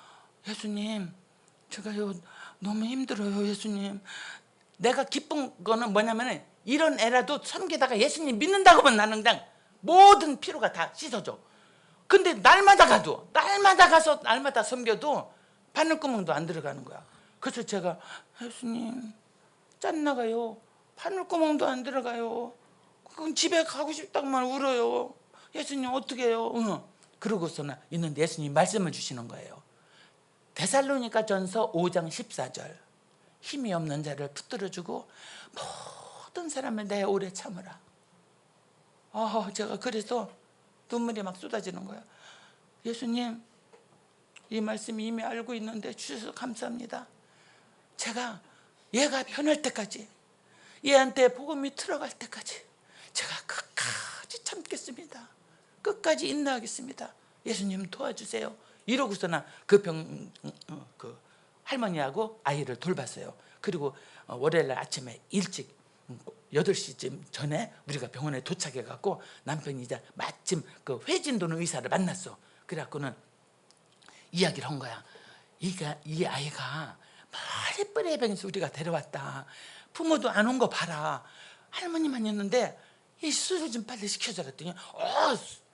예수님 제가요 너무 힘들어요 예수님. 내가 기쁜 거는 뭐냐면은 이런 애라도 섬기다가 예수님 믿는다고만 나는 그냥 모든 피로가 다 씻어져. 근데 날마다 가서 날마다 섬겨도 바늘구멍도 안 들어가는 거야. 그래서 제가 예수님 짠나가요. 바늘구멍도 안 들어가요. 그럼 집에 가고 싶다고만 울어요. 예수님 어떻게 해요? 그러고서는 있는데 예수님 말씀을 주시는 거예요. 데살로니가 전서 5장 14절 힘이 없는 자를 붙들어주고 모든 사람을 내 오래 참으라. 제가 그래서 눈물이 막 쏟아지는 거야. 예수님 이 말씀 이미 알고 있는데 주셔서 감사합니다. 제가 얘가 변할 때까지 얘한테 복음이 들어갈 때까지 제가 끝까지 참겠습니다. 끝까지 인내하겠습니다. 예수님 도와주세요. 이러고서나 그 할머니하고 아이를 돌봤어요. 그리고 월요일날 아침에 일찍 8시쯤 전에 우리가 병원에 도착해갖고 남편이 이제 마침 그 회진도는 의사를 만났어. 그래갖고는 이야기를 한 거야. 이 아이가 머리 뿔에병에서 우리가 데려왔다. 부모도 안 온 거 봐라. 할머니만 있는데 이 수술 좀 빨리 시켜줘 그랬더니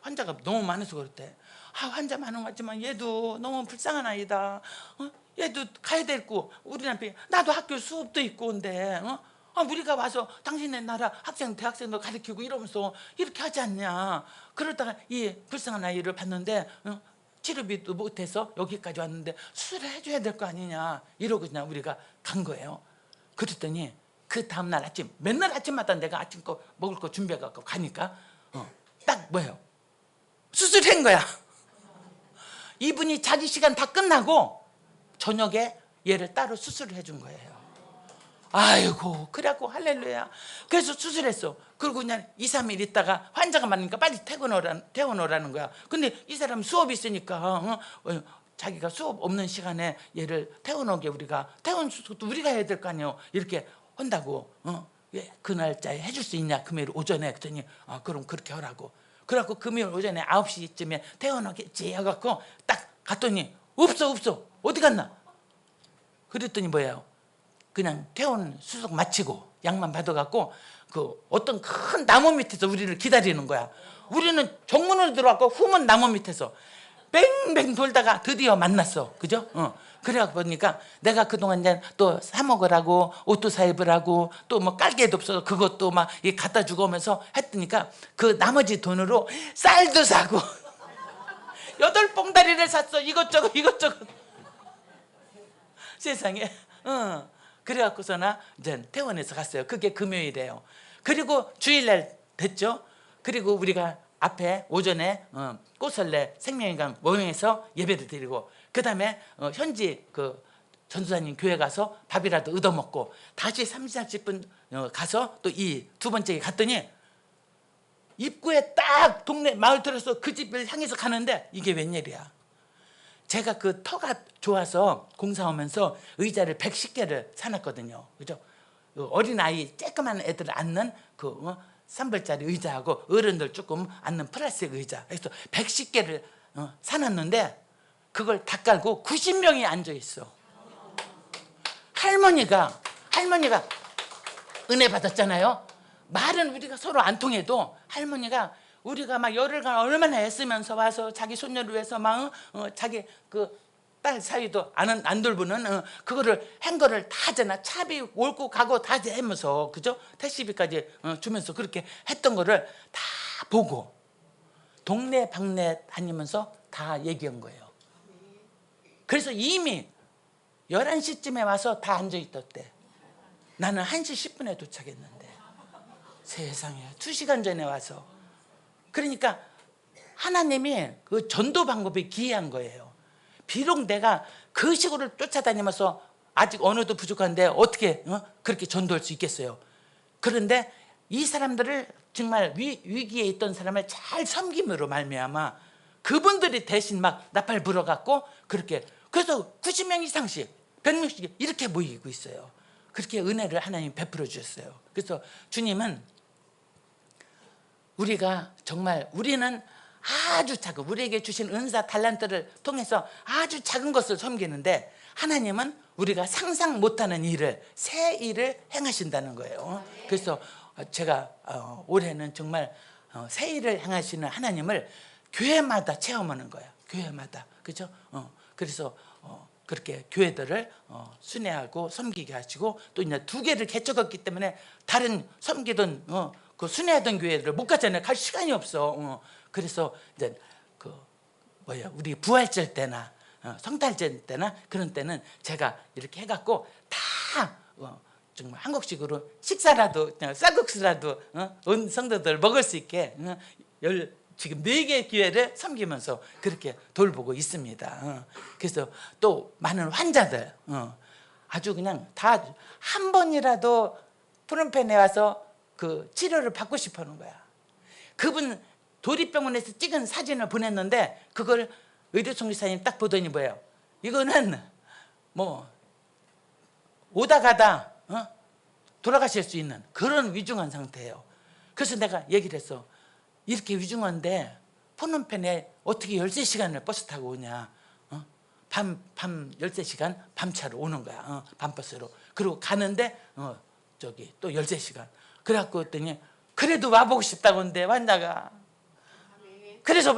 환자가 너무 많아서 그랬대. 환자 많은 것 같지만 얘도 너무 불쌍한 아이다. 얘도 가야 되고 우리 남편이 나도 학교 수업도 있고 온데 우리가 와서 당신네 나라 대학생도 가르치고 이러면서 이렇게 하지 않냐. 그러다가 이 불쌍한 아이를 봤는데 치료비도 못해서 여기까지 왔는데 수술을 해줘야 될 거 아니냐. 이러고 그냥 우리가 간 거예요. 그랬더니 그 다음날 아침 맨날 아침마다 내가 아침 거 먹을 거 준비해갖고 가니까 딱 뭐예요? 수술한 거야. 이분이 자기 시간 다 끝나고 저녁에 얘를 따로 수술을 해준 거예요. 아이고 그래갖고 할렐루야. 그래서 수술했어. 그리고 그냥 2, 3일 있다가 환자가 많으니까 빨리 퇴원오라는 거야. 근데 이 사람 수업이 있으니까 자기가 수업 없는 시간에 얘를 퇴원오게 우리가 퇴원 수술도 우리가 해야 될 거 아니에요. 이렇게 한다고. 그 날짜에 해줄 수 있냐 금요일 오전에. 그랬더니 그럼 그렇게 하라고. 그래갖고 금요일 오전에 9시쯤에 퇴원하겠지 해갖고 딱 갔더니 없어 없어 어디 갔나? 그랬더니 뭐예요? 그냥 퇴원 수속 마치고 약만 받아갖고 그 어떤 큰 나무 밑에서 우리를 기다리는 거야. 우리는 정문으로 들어왔고 후문 나무 밑에서 뱅뱅 돌다가 드디어 만났어. 그죠? 그래갖고 보니까 내가 그동안 이제 또 사 먹으라고 옷도 사 입으라고 또 뭐 깔개도 없어서 그것도 막 갖다 주고 오면서 했더니까 그 나머지 돈으로 쌀도 사고 8봉다리를 샀어. 이것저것 이것저것. 세상에. 그래갖고서나 이제 퇴원해서 갔어요. 그게 금요일이에요. 그리고 주일날 됐죠. 그리고 우리가 앞에 오전에 꽃설레 생명의강 모형에서 예배를 드리고 그 다음에 현지 그 전도사님 교회 가서 밥이라도 얻어먹고 다시 30, 40분 가서 또 이 두 번째 갔더니 입구에 딱 동네 마을 들어서 그 집을 향해서 가는데 이게 웬일이야. 제가 그 터가 좋아서 공사하면서 의자를 110개를 사놨거든요. 그죠? 어린아이 쬐끄만 애들 앉는 그 3불짜리 의자하고 어른들 조금 앉는 플라스틱 의자. 그래서 110개를 사놨는데 그걸 다 깔고 90명이 앉아 있어. 할머니가 은혜 받았잖아요. 말은 우리가 서로 안 통해도 할머니가 우리가 막 열흘간 얼마나 애쓰면서 와서 자기 손녀를 위해서 막 자기 그 딸 사위도 안 돌보는 그거를 한 거를 다 하잖아. 차비 옳고 가고 다 하면서 그죠? 택시비까지 주면서 그렇게 했던 거를 다 보고 동네 방네 다니면서 다 얘기한 거예요. 그래서 이미 11시쯤에 와서 다 앉아있었대. 나는 1시 10분에 도착했는데 세상에 2시간 전에 와서. 그러니까 하나님이 그 전도 방법이 기이한 거예요. 비록 내가 그 식으로 쫓아다니면서 아직 언어도 부족한데 어떻게 그렇게 전도할 수 있겠어요. 그런데 이 사람들을 정말 위기에 있던 사람을 잘 섬김으로 말미암아 그분들이 대신 막 나팔 불어갖고 그렇게 그래서 90명 이상씩 100명씩 이렇게 모이고 있어요. 그렇게 은혜를 하나님 베풀어 주셨어요. 그래서 주님은 우리가 정말 우리는 아주 작은 우리에게 주신 은사 달란트를 통해서 아주 작은 것을 섬기는데 하나님은 우리가 상상 못하는 일을 새 일을 행하신다는 거예요. 그래서 제가 올해는 정말 새 일을 행하시는 하나님을 교회마다 체험하는 거예요. 교회마다. 그죠? 그래서 그렇게 교회들을 순회하고 섬기게 하시고 또 이제 2개를 개척했기 때문에 다른 섬기던 그 순회하던 교회들을 못 갔잖아요. 갈 시간이 없어. 그래서 이제 그 우리 부활절 때나 성탄절 때나 그런 때는 제가 이렇게 해갖고 다 정말 한국식으로 식사라도 쌀국수라도 온 성도들 먹을 수 있게 지금 4개의 교회를 섬기면서 그렇게 돌보고 있습니다. 그래서 또 많은 환자들 아주 그냥 다 한 번이라도 푸른펜에 와서 그 치료를 받고 싶어 하는 거야. 그분 도립병원에서 찍은 사진을 보냈는데 그걸 의료송 기사님 딱 보더니 뭐예요? 이거는 뭐 오다 가다 돌아가실 수 있는 그런 위중한 상태예요. 그래서 내가 얘기를 했어. 이렇게 위중한데 푸놈펜에 어떻게 13시간을 버스 타고 오냐. 밤 13시간 밤차로 오는 거야. 밤버스로. 그리고 가는데 저기 또 13시간. 그래갖고 했더니 그래도 와보고 싶다고 하는데 환자가 그래서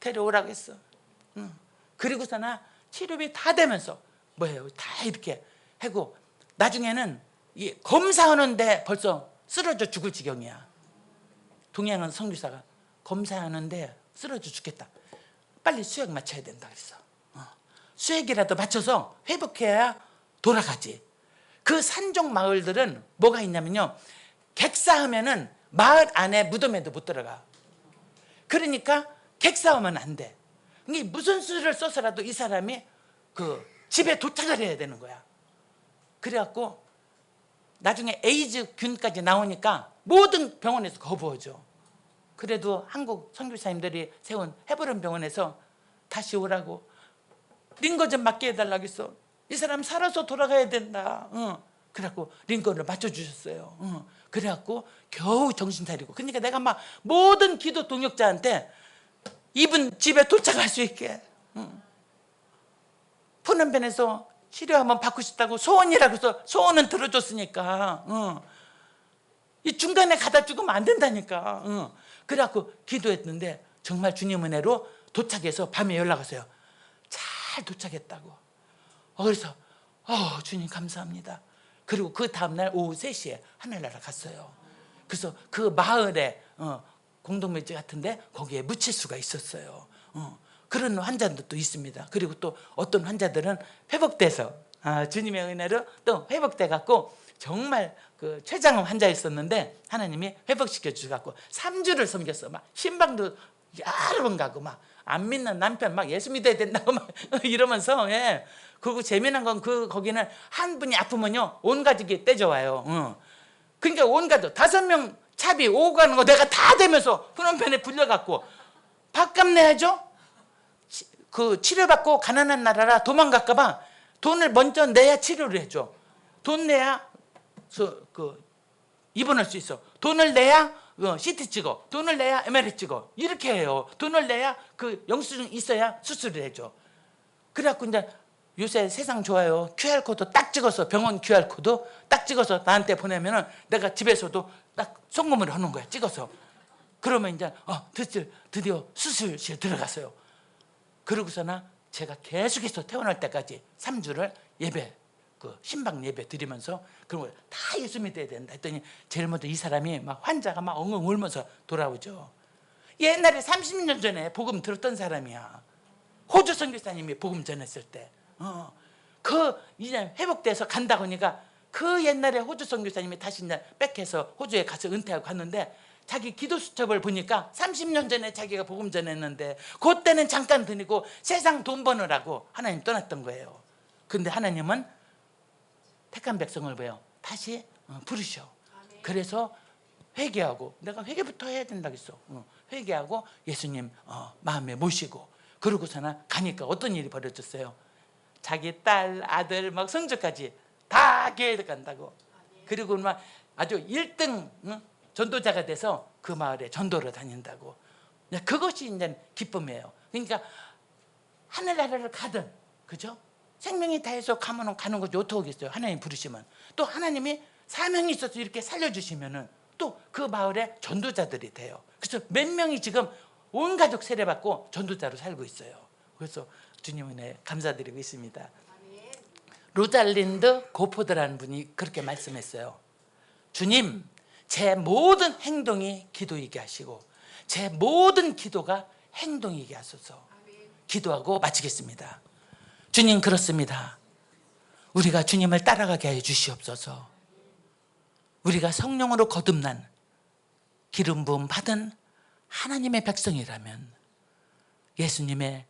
데려오라고 했어. 그리고서나 치료비 다 되면서 뭐예요? 다 이렇게 하고 나중에는 검사하는데 벌써 쓰러져 죽을 지경이야. 동양은 선교사가 검사하는데 쓰러져 죽겠다. 빨리 수액 맞춰야 된다 그랬어. 수액이라도 맞춰서 회복해야 돌아가지. 그 산적 마을들은 뭐가 있냐면요. 객사하면은 마을 안에 무덤에도 못 들어가. 그러니까 객사하면 안 돼. 이게 무슨 수를 써서라도 이 사람이 그 집에 도착을 해야 되는 거야. 그래갖고 나중에 에이즈균까지 나오니까 모든 병원에서 거부하죠. 그래도 한국 선교사님들이 세운 헤브론 병원에서 다시 오라고 링거 좀 맞게 해달라고 했어. 이 사람 살아서 돌아가야 된다. 그래갖고 링거를 맞춰주셨어요. 그래갖고 겨우 정신 차리고. 그러니까 내가 막 모든 기도 동역자한테 이분 집에 도착할 수 있게 훈련변에서 치료 한번 받고 싶다고 소원이라고 해서 소원은 들어줬으니까 이 중간에 가다 죽으면 안 된다니까. 그래갖고 기도했는데 정말 주님 은혜로 도착해서 밤에 연락 왔어요. 잘 도착했다고. 그래서 주님 감사합니다. 그리고 그 다음날 오후 3시에 하늘나라 갔어요. 그래서 그 마을에 공동묘지 같은데 거기에 묻힐 수가 있었어요. 그런 환자들도 있습니다. 그리고 또 어떤 환자들은 회복돼서 주님의 은혜로 또 회복돼 갖고 정말 그 췌장암 환자였었는데 하나님이 회복시켜 주셔갖고 3주를 섬겼어. 막 신방도 여러 번 가고 막 안 믿는 남편 막 예수 믿어야 된다고 막 이러면서 그리고 재미난 건 거기는 한 분이 아프면요 온 가족이 떼져와요. 그러니까 온 가족 5명 차비 오고 가는 거 내가 다 대면서 훈련편에 불려갖고 밥값 내야죠. 그 치료받고 가난한 나라라 도망갈까봐 돈을 먼저 내야 치료를 해줘. 돈 내야 입원할 수 있어. 돈을 내야 CT 찍어. 돈을 내야 MRI 찍어. 이렇게 해요. 돈을 내야 그 영수증 있어야 수술을 해줘. 그래갖고 이제 요새 세상 좋아요. QR코드 딱 찍어서 병원 QR코드 딱 찍어서 나한테 보내면은 내가 집에서도 딱 송금을 하는 거야. 찍어서. 그러면 이제 드디어 수술실에 들어갔어요. 그러고서나 제가 계속해서 퇴원할 때까지 3주를 예배 신방 예배 드리면서 그런 걸 다 예수 믿어야 된다 했더니 제일 먼저 이 사람이 막 환자가 막 엉엉 울면서 돌아오죠. 옛날에 30년 전에 복음 들었던 사람이야. 호주 선교사님이 복음 전했을 때 이제 회복돼서 간다고 하니까 그 옛날에 호주 선교사님이 다시 이제 백해서 호주에 가서 은퇴하고 갔는데 자기 기도 수첩을 보니까 30년 전에 자기가 복음 전했는데 그때는 잠깐 드리고 세상 돈 버느라고 하나님 떠났던 거예요. 근데 하나님은 택한 백성을 보여 다시 부르셔. 그래서 회개하고 내가 회개부터 해야 된다고 했어. 회개하고 예수님 마음에 모시고 그러고서나 가니까 어떤 일이 벌어졌어요. 자기 딸 아들 막 손주까지 다 교회에 간다고. 그리고 막 아주 1등 전도자가 돼서 그 마을에 전도를 다닌다고. 그것이 이제 기쁨이에요. 그러니까 하늘나라를 가든 그죠? 생명이 다해서 가면 가는 거지 어떻게 하겠어요. 하나님 부르시면 또 하나님이 사명이 있어서 이렇게 살려주시면은 또 그 마을에 전도자들이 돼요. 그래서 몇 명이 지금 온 가족 세례받고 전도자로 살고 있어요. 그래서 주님 은혜 감사드리고 있습니다. 로잘린드 고포드라는 분이 그렇게 말씀했어요. 주님, 제 모든 행동이 기도이게 하시고 제 모든 기도가 행동이게 하소서. 기도하고 마치겠습니다. 주님, 그렇습니다. 우리가 주님을 따라가게 하여 주시옵소서. 우리가 성령으로 거듭난 기름 부음 받은 하나님의 백성이라면 예수님의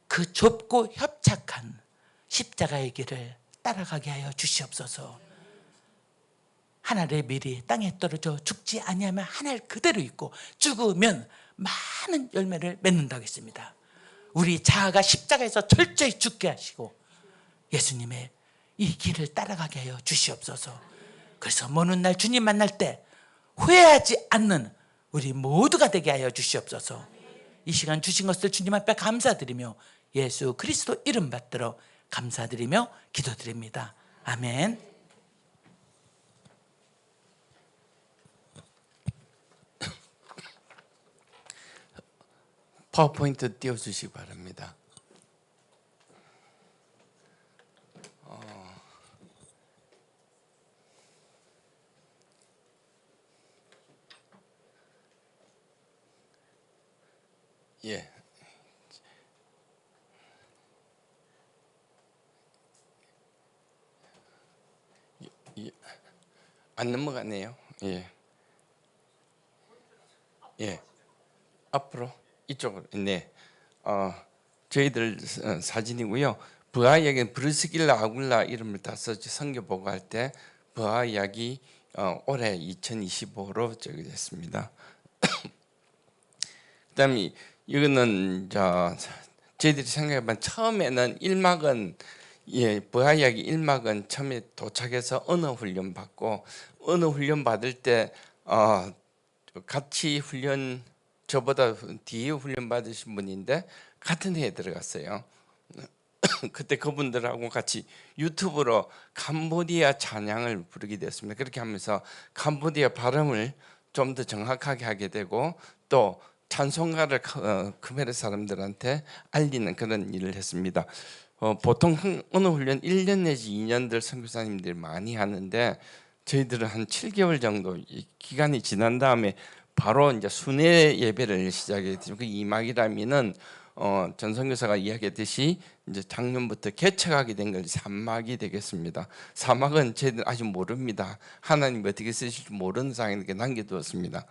그 좁고 협착한 십자가의 길을 따라가게 하여 주시옵소서. 하늘의 밀이 땅에 떨어져 죽지 아니하면 하늘 그대로 있고 죽으면 많은 열매를 맺는다고 했습니다. 우리 자아가 십자가에서 철저히 죽게 하시고 예수님의 이 길을 따라가게 하여 주시옵소서. 그래서 먼 훗날 주님 만날 때 후회하지 않는 우리 모두가 되게 하여 주시옵소서. 이 시간 주신 것을 주님 앞에 감사드리며 예수 그리스도 이름 받들어 감사드리며 기도드립니다. 아멘. 파워포인트 띄워주시기 바랍니다. 예. 안 넘어가네요. 예. 예. 앞으로 이쪽으로. 네. 저희들 사진이고요. 부하 이야기는 브루스길라 아굴라 이름을 따서 선교 보고할 때 부하 이야기 올해 2025로 저기 됐습니다. 그다음에 이거는 저희들이 생각해보면 처음에는 1막은 부하 이야기 1막은 처음에 도착해서 언어 훈련 받고 언어 훈련 받을 때 같이 훈련 저보다 뒤에 훈련 받으신 분인데 같은 해에 들어갔어요. 그때 그분들하고 같이 유튜브로 캄보디아 찬양을 부르게 됐습니다. 그렇게 하면서 캄보디아 발음을 좀 더 정확하게 하게 되고 또 찬송가를 크메르 사람들한테 알리는 그런 일을 했습니다. 보통 언어 훈련 1년 내지 2년들 선교사님들이 많이 하는데 저희들은 한 7개월 정도 기간이 지난 다음에 바로 이제 순회 예배를 시작했죠. 그 이막이라면은 전 선교사가 이야기했듯이 이제 작년부터 개척하게 된 것이 사막이 되겠습니다. 사막은 저희들 아직 모릅니다. 하나님 어떻게 쓰실지 모르는 상황에 남겨두었습니다.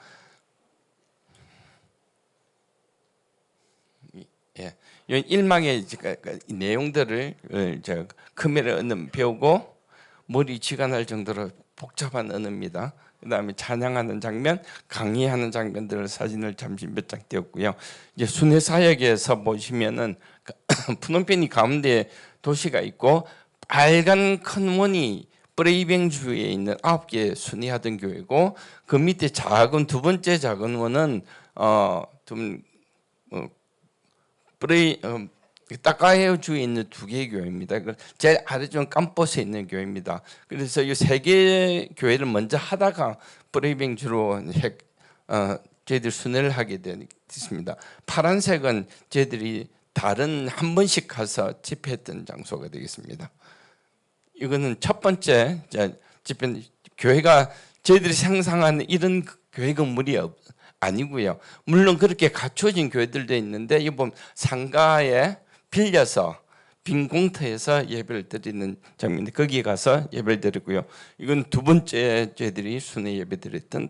예, 이 1막의 내용들을 크메르 언어 배우고 머리 쥐가 날 정도로 복잡한 언어입니다. 그다음에 찬양하는 장면, 강의하는 장면들을 사진을 잠시 몇 장 띄웠고요. 이제 순회 사역에서 보시면은 푸놈펜이 가운데 도시가 있고 빨간 큰 원이 프레이뱅주에 있는 9개 순회하던 교회고 그 밑에 작은 두 번째 작은 원은 좀 따까헤어 주에 있는 2개의 교회입니다. 제일 아래쪽은 깜포스에 있는 교회입니다. 그래서 이 3개 교회를 먼저 하다가 브레이빙주로 저희들 순회를 하게 됐습니다. 파란색은 저희들이 다른 한 번씩 가서 집회했던 장소가 되겠습니다. 이거는 첫 번째 집회, 교회가 저희들이 상상하는 이런 교회 건물이 아니고요. 물론 그렇게 갖춰진 교회들도 있는데 이번 상가에 빌려서 빈 공터에서 예배를 드리는 장면인데 거기에 가서 예배를 드리고요. 이건 두 번째 저희들이 순회 예배 드렸던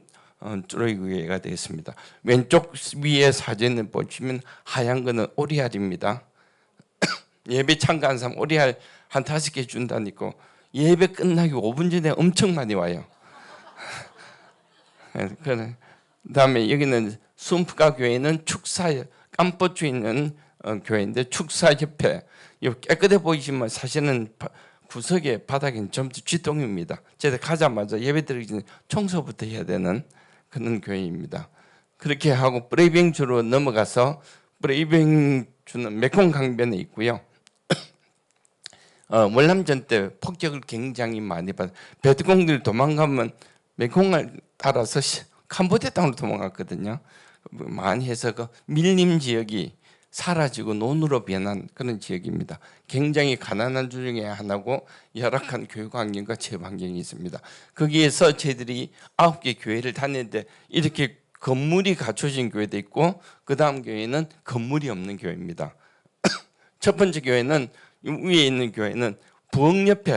쭈로이 교회가 되겠습니다. 왼쪽 위에 사진을 보시면 하얀 거는 오리알입니다. 예배 참가한 사람 오리알 한 5개 준다니까 예배 끝나기 5분 전에 엄청 많이 와요. 그다음에 여기는 순프가 교회는 축사 깜포주에 있는 교회인데 축사협회 깨끗해 보이지만 사실은 구석에 바닥에는 전부 쥐똥입니다. 제가 가자마자 예배드리기 전에 청소부터 해야 되는 그런 교회입니다. 그렇게 하고 브레이뱅주로 넘어가서 브레이뱅주는 메콩 강변에 있고요. 월남전 때 폭격을 굉장히 많이 받아 베트공들이 도망가면 메콩을 따라서 캄보디아 땅으로 도망갔거든요. 많이 해서 그 밀림 지역이 사라지고 논으로 변한 그런 지역입니다. 굉장히 가난한 주 중에 하나고 열악한 교육 환경과 재업 환경이 있습니다. 거기에서 저희들이 9개 교회를 다녔는데 이렇게 건물이 갖춰진 교회도 있고 그 다음 교회는 건물이 없는 교회입니다. 첫 번째 교회는 위에 있는 교회는 부엌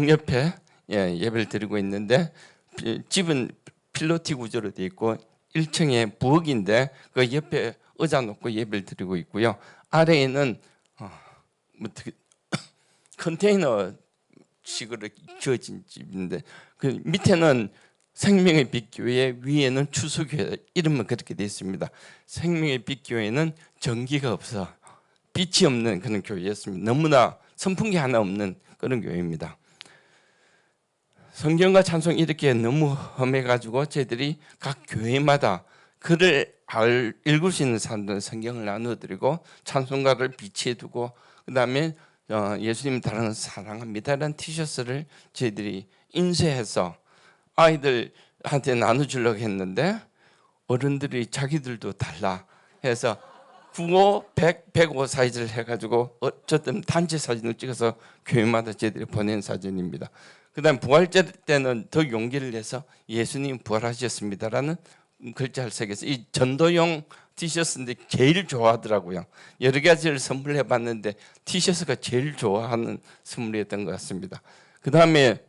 옆에 예배를 드리고 있는데 집은 필로티 구조로 되어 있고 1층에 부엌인데 그 옆에 의자 놓고 예배를 드리고 있고요. 아래에는 컨테이너식으로 지어진 집인데 그 밑에는 생명의 빛 교회, 위에는 추수교회, 이름은 그렇게 되어 있습니다. 생명의 빛 교회는 전기가 없어 빛이 없는 그런 교회였습니다. 너무나 선풍기 하나 없는 그런 교회입니다. 성경과 찬송 이렇게 너무 험해가지고 저희들이 각 교회마다 글을 읽을 수 있는 사람들은 성경을 나눠드리고 찬송가를 비치해두고 그 다음에 예수님 다른 사랑합니다라는 티셔츠를 저희들이 인쇄해서 아이들한테 나눠주려고 했는데 어른들이 자기들도 달라 해서 95, 100, 105 사이즈를 해가지고 어쨌든 단체 사진을 찍어서 교회마다 저희들이 보낸 사진입니다. 그 다음 부활절 때는 더 용기를 내서 예수님 부활하셨습니다라는 글자를 새겨서 이 전도용 티셔츠인데 제일 좋아하더라고요. 여러 가지를 선물해 봤는데 티셔츠가 제일 좋아하는 선물이었던 것 같습니다. 그 다음에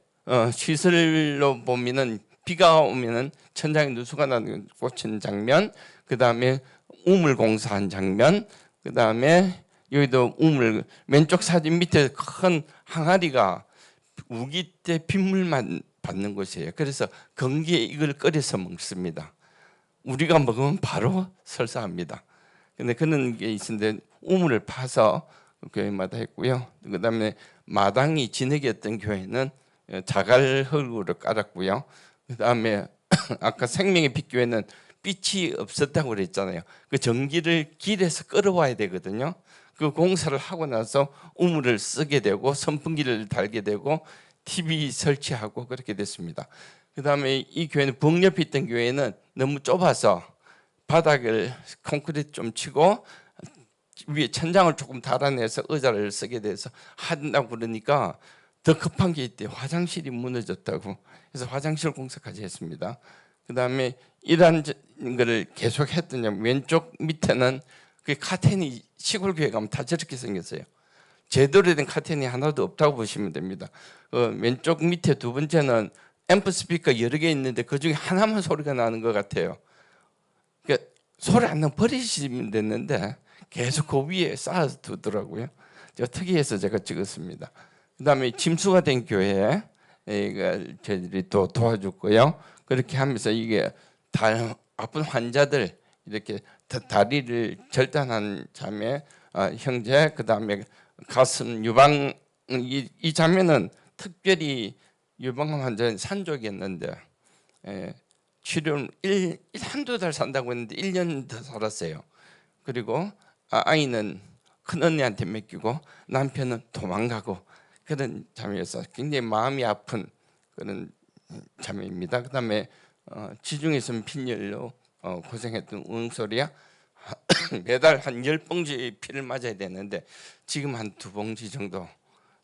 시설로 보면은 비가 오면은 천장에 누수가 나는 꽂힌 장면, 그 다음에 우물 공사한 장면, 그 다음에 여기도 우물 왼쪽 사진 밑에 큰 항아리가 우기 때 빗물만 받는 곳이에요. 그래서 건기에 이걸 끓여서 먹습니다. 우리가 먹으면 바로 설사합니다. 근데 그런 게 있는데 우물을 파서 교회마다 했고요. 그 다음에 마당이 진흙이었던 교회는 자갈 흙으로 깔았고요. 그 다음에 아까 생명의 빛 교회는 빛이 없었다고 그랬잖아요. 그 전기를 길에서 끌어와야 되거든요. 그 공사를 하고 나서 우물을 쓰게 되고 선풍기를 달게 되고 TV 설치하고 그렇게 됐습니다. 그다음에 이 교회는 북 옆에 있던 교회는 너무 좁아서 바닥을 콘크리트 좀 치고 위에 천장을 조금 달아내서 의자를 쓰게 돼서 한다고 그러니까 더 급한 게 있대요. 화장실이 무너졌다고. 그래서 화장실 공사까지 했습니다. 그다음에 이러한 거를 계속 했더니 왼쪽 밑에는 그 카텐이 시골 교회 가면 다 저렇게 생겼어요. 제대로 된 카텐이 하나도 없다고 보시면 됩니다. 왼쪽 밑에 두 번째는 앰프 스피커 여러 개 있는데 그 중에 하나만 소리가 나는 것 같아요. 그러니까 소리 안 나면 버리시면 됐는데 계속 그 위에 쌓아서 두더라고요. 특이해서 제가 찍었습니다. 그다음에 침수가 된 교회에 저희들이 또 도와줬고요. 그렇게 하면서 이게 아픈 환자들 이렇게 다리를 절단한 자매 형제, 그다음에 가슴 유방 이 자매는 특별히 유방암 환자 산족이었는데 치료를 한두 달 산다고 했는데 1년 더 살았어요. 그리고 아이는 큰언니한테 맡기고 남편은 도망가고 그런 자매여서 굉장히 마음이 아픈 그런 자매입니다. 그다음에 지중해선 빈혈로 고생했던 응소리야 매달 한 10봉지 피를 맞아야 되는데 지금 한 2봉지 정도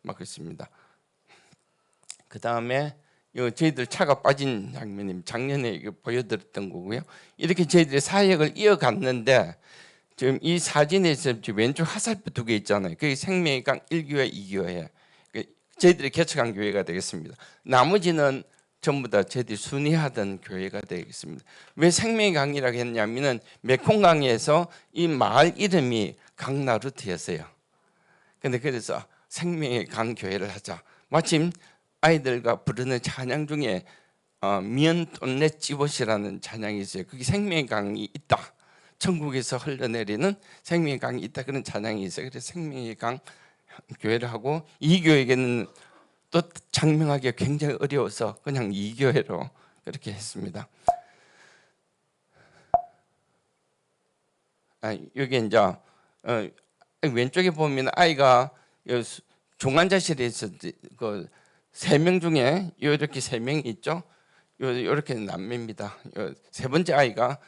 맞고 있습니다. 그다음에 저희들 차가 빠진 장면입니다. 작년에 이거 보여드렸던 거고요. 이렇게 저희들이 사역을 이어갔는데 지금 이 사진에서 왼쪽 화살표 2개 있잖아요. 그게 생명의 강 1교회, 2교회. 저희들이 개척한 교회가 되겠습니다. 나머지는 전부 다 저희들이 순회하던 교회가 되겠습니다. 왜 생명의 강이라고 했냐면은 메콩강에서 이 마을 이름이 강나루트였어요. 근데 그래서 생명의 강 교회를 하자. 마침 아이들과 부르는 찬양 중에 미연 돈네 찌봇이라는 찬양이 있어요. 그게 생명의 강이 있다. 천국에서 흘러내리는 생명의 강이 있다. 그런 찬양이 있어요. 그래서 생명의 강 교회를 하고 이 교회에는 또 장명하기가 굉장히 어려워서 그냥 이 교회로 그렇게 했습니다. 여기 이제 왼쪽에 보면 아이가 중환자실에 있어 그 3명 중에 이렇게 3명이 있죠. 이렇게 남매입니다. 세 번째 아이가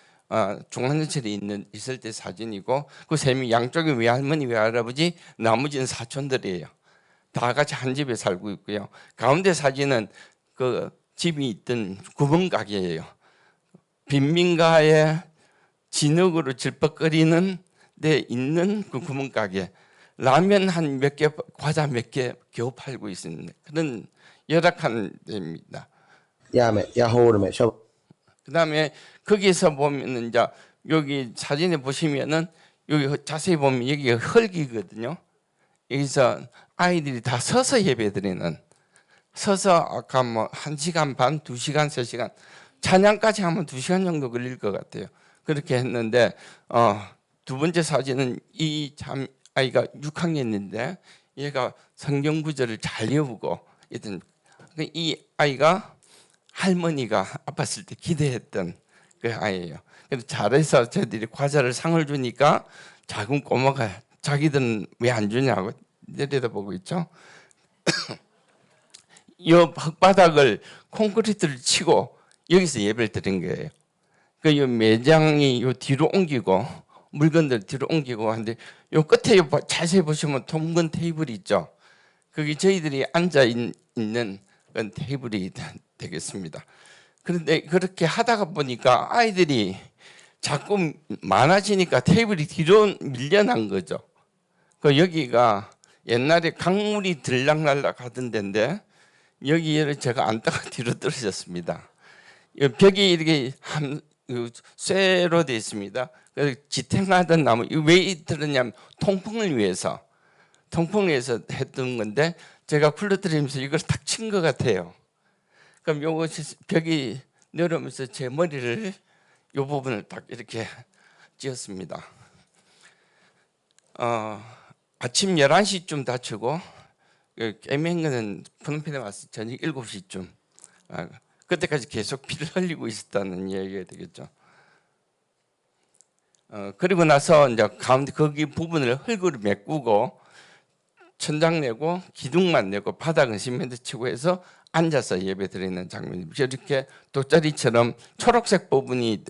중환자실에 있을 때 사진이고 그 3명 양쪽에 외할머니 외할아버지 나머지는 사촌들이에요. 다 같이 한 집에 살고 있고요. 가운데 사진은 그 집이 있던 구멍가게예요. 빈민가에 진흙으로 질퍽거리는 데 있는 그 구멍가게. 라면 한 몇 개, 과자 몇 개 겨우 팔고 있는 그런 열악한 데입니다. 그다음에 거기서 보면은 이제 여기 사진에 보시면은 여기 자세히 보면 여기가 흙이거든요. 여기서 아이들이 다 서서 예배드리는 서서 아까 뭐 1시간 반, 2시간, 3시간 찬양까지 하면 2시간 정도 걸릴 것 같아요. 그렇게 했는데 두 번째 사진은 이 아이가 6학년인데 얘가 성경 구절을 잘 외우고 이 아이가 할머니가 아팠을 때 기대했던 그 아이예요. 그래서 잘해서 저희들이 과자를 상을 주니까 작은 꼬마가 자기들은 왜 안 주냐고 내려다보고 있죠. 이 흙바닥을 콘크리트를 치고 여기서 예배를 드린 거예요. 그 매장이 요 뒤로 옮기고 물건들 뒤로 옮기고 하는데 요 끝에 자세히 보시면 동근 테이블이 있죠. 그게 저희들이 앉아 있는 그런 테이블이 되겠습니다. 그런데 그렇게 하다가 보니까 아이들이 자꾸 많아지니까 테이블이 뒤로 밀려난 거죠. 그 여기가 옛날에 강물이 들락날락 하던 데인데 여기를 제가 앉다가 뒤로 떨어졌습니다. 벽이 이렇게 쇠로 되어 있습니다. 그래서 지탱하던 나무 왜 들었냐면 통풍을 위해서 했던 건데 제가 굴러뜨리면서 이걸 탁 친 것 같아요. 그럼 요것이 벽이 내려오면서 제 머리를 요 부분을 딱 이렇게 찧었습니다. 아침 11시쯤 다치고 깨맨 거는 프놈펜에 와서 저녁 7시쯤 그때까지 계속 피를 흘리고 있었다는 이야기가 되겠죠. 그리고 나서 이제 가운데 거기 부분을 흙으로 메꾸고 천장 내고 기둥만 내고 바닥은 시멘트 치고 해서 앉아서 예배 드리는 장면입니다. 이렇게 돗자리처럼 초록색 부분이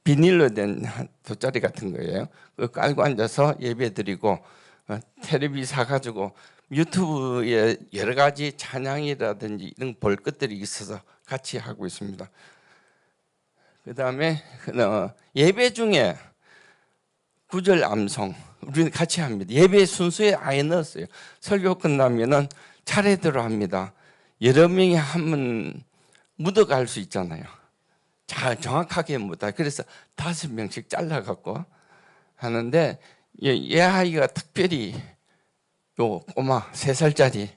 비닐로 된 돗자리 같은 거예요. 그거 깔고 앉아서 예배 드리고 텔레비 사가지고 유튜브에 여러 가지 찬양이라든지 이런 볼 것들이 있어서 같이 하고 있습니다. 그 다음에 예배 중에 구절 암송 우리는 같이 합니다. 예배 순서에 아예 넣었어요. 설교 끝나면은 차례대로 합니다. 여러 명이 하면 묻어갈 수 있잖아요. 잘 정확하게 묻어. 그래서 5명씩 잘라갖고 하는데 얘 아이가 특별히 요 꼬마 3살짜리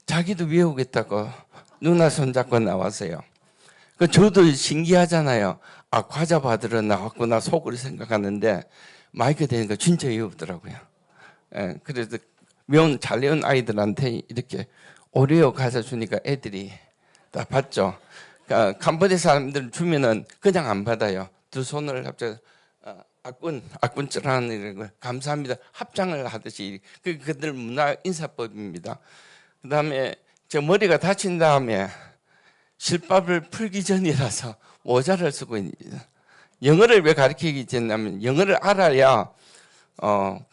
자기도 외우겠다고 누나 손잡고 나왔어요. 그 저도 신기하잖아요. 아 과자 받으러 나왔구나 속으로 생각하는데 마이크 되니까 진짜 외우더라고요. 예, 그래서 잘 외운 아이들한테 이렇게 오레오 과자 주니까 애들이 다 받죠. 그러니까 캄보디아 사람들 주면은 그냥 안 받아요. 두 손을 갑자기 악군처럼 이런 거 감사합니다. 합장을 하듯이 그들 문화 인사법입니다. 그다음에 저 머리가 다친 다음에 실밥을 풀기 전이라서 모자를 쓰고 있습니다. 영어를 왜 가르치기 전냐면 영어를 알아야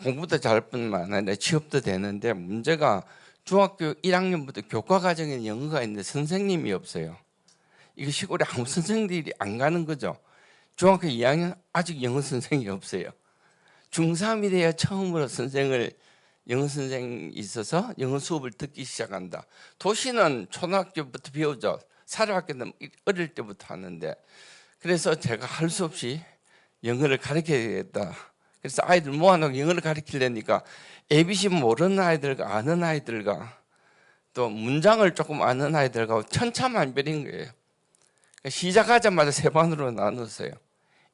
공부도 잘 뿐만 아니라 취업도 되는데 문제가 중학교 1학년부터 교과 과정에 영어가 있는데 선생님이 없어요. 이거 시골에 아무 선생님들이 안 가는 거죠. 중학교 2학년 아직 영어 선생이 없어요. 중3이 돼야 처음으로 영어 선생이 있어서 영어 수업을 듣기 시작한다. 도시는 초등학교부터 배우죠. 사립학교는 어릴 때부터 하는데 그래서 제가 할 수 없이 영어를 가르쳐야겠다. 그래서 아이들 모아놓고 영어를 가르치려니까 ABC 모르는 아이들과 아는 아이들과 또 문장을 조금 아는 아이들과 천차만별인 거예요. 시작하자마자 3반으로 나눴어요.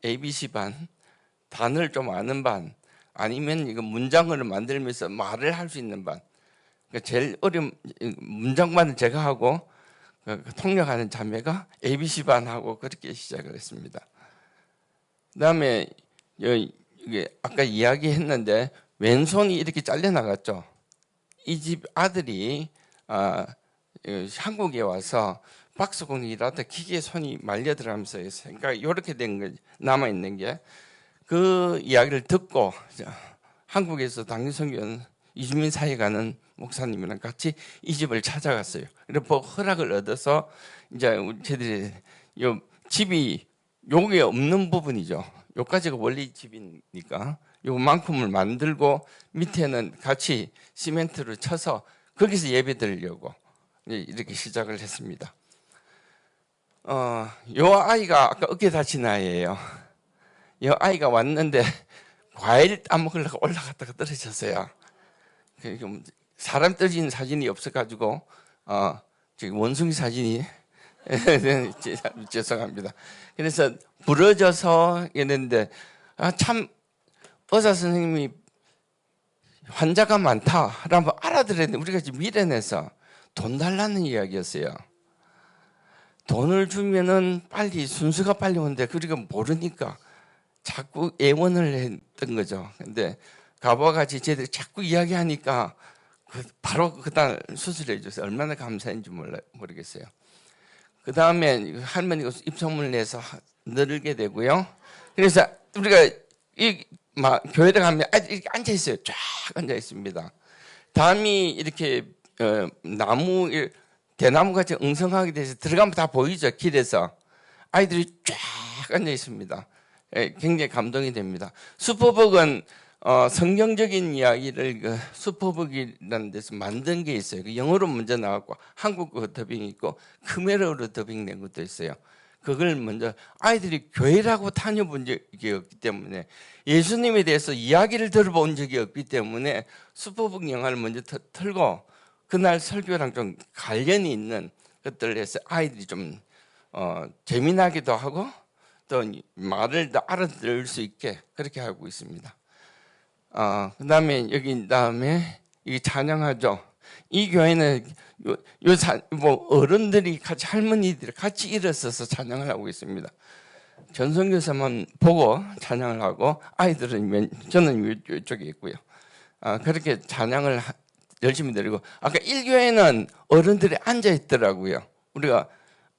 ABC 반, 단어를 좀 아는 반, 아니면 이거 문장을 만들면서 말을 할 수 있는 반. 그러니까 제일 어려운 문장반을 제가 하고 통역하는 자매가 ABC 반하고 그렇게 시작을 했습니다. 그다음에 이게 아까 이야기했는데 왼손이 이렇게 잘려나갔죠. 이 집 아들이 한국에 와서 박스공이 일하다 기계에 손이 말려 들어가면서 했어요. 그러니까 이렇게 된 거 남아 있는 게 그 이야기를 듣고 한국에서 당뇨성교원 이주민 사회 가는 목사님이랑 같이 이 집을 찾아갔어요. 그래서 허락을 얻어서 이제 저희들이 요 집이 요게 없는 부분이죠. 요까지가 원래 집이니까 요만큼을 만들고 밑에는 같이 시멘트를 쳐서 거기서 예배 드리려고 이렇게 시작을 했습니다. 요 아이가 아까 어깨 다친 아이예요. 요 아이가 왔는데 과일 따먹으려고 올라갔다가 떨어졌어요. 사람 떨어진 사진이 없어가지고 지금 원숭이 사진이 죄송합니다. 그래서 부러져서 이랬는데 참 의사 선생님이 환자가 많다라고 알아들었는데 우리가 지금 미련해서 돈 달라는 이야기였어요. 돈을 주면은 빨리 순서가 빨리 오는데 우리가 모르니까 자꾸 애원을 했던 거죠. 근데 가보와 같이 쟤들이 자꾸 이야기하니까 바로 그날 수술해 줘서 얼마나 감사한지 모르겠어요. 그 다음에 할머니가 입소문을 내서 늘게 되고요. 그래서 우리가 교회에 가면 이렇게 앉아 있어요. 쫙 앉아 있습니다. 담이 이렇게 대나무 같이 엉성하게 돼서 들어가면 다 보이죠. 길에서 아이들이 쫙 앉아 있습니다. 굉장히 감동이 됩니다. 슈퍼북은 성경적인 이야기를 슈퍼북이라는 데서 만든 게 있어요. 영어로 먼저 나왔고 한국어 더빙이 있고 크메르어로 더빙된 것도 있어요. 그걸 먼저 아이들이 교회라고 다녀본 적이 없기 때문에 예수님에 대해서 이야기를 들어본 적이 없기 때문에 슈퍼북 영화를 먼저 틀고 그날 설교랑 좀 관련이 있는 것들을 해서 아이들이 좀 재미나기도 하고 또 말을 더 알아들을 수 있게 그렇게 하고 있습니다. 그다음에 이게 찬양하죠. 이 교회는 어른들이 같이 할머니들이 같이 일어서서 찬양을 하고 있습니다. 전선교사만 보고 찬양을 하고 아이들은 저는 이쪽에 있고요. 그렇게 찬양을 열심히 드리고, 아까 1교회는 어른들이 앉아 있더라고요. 우리가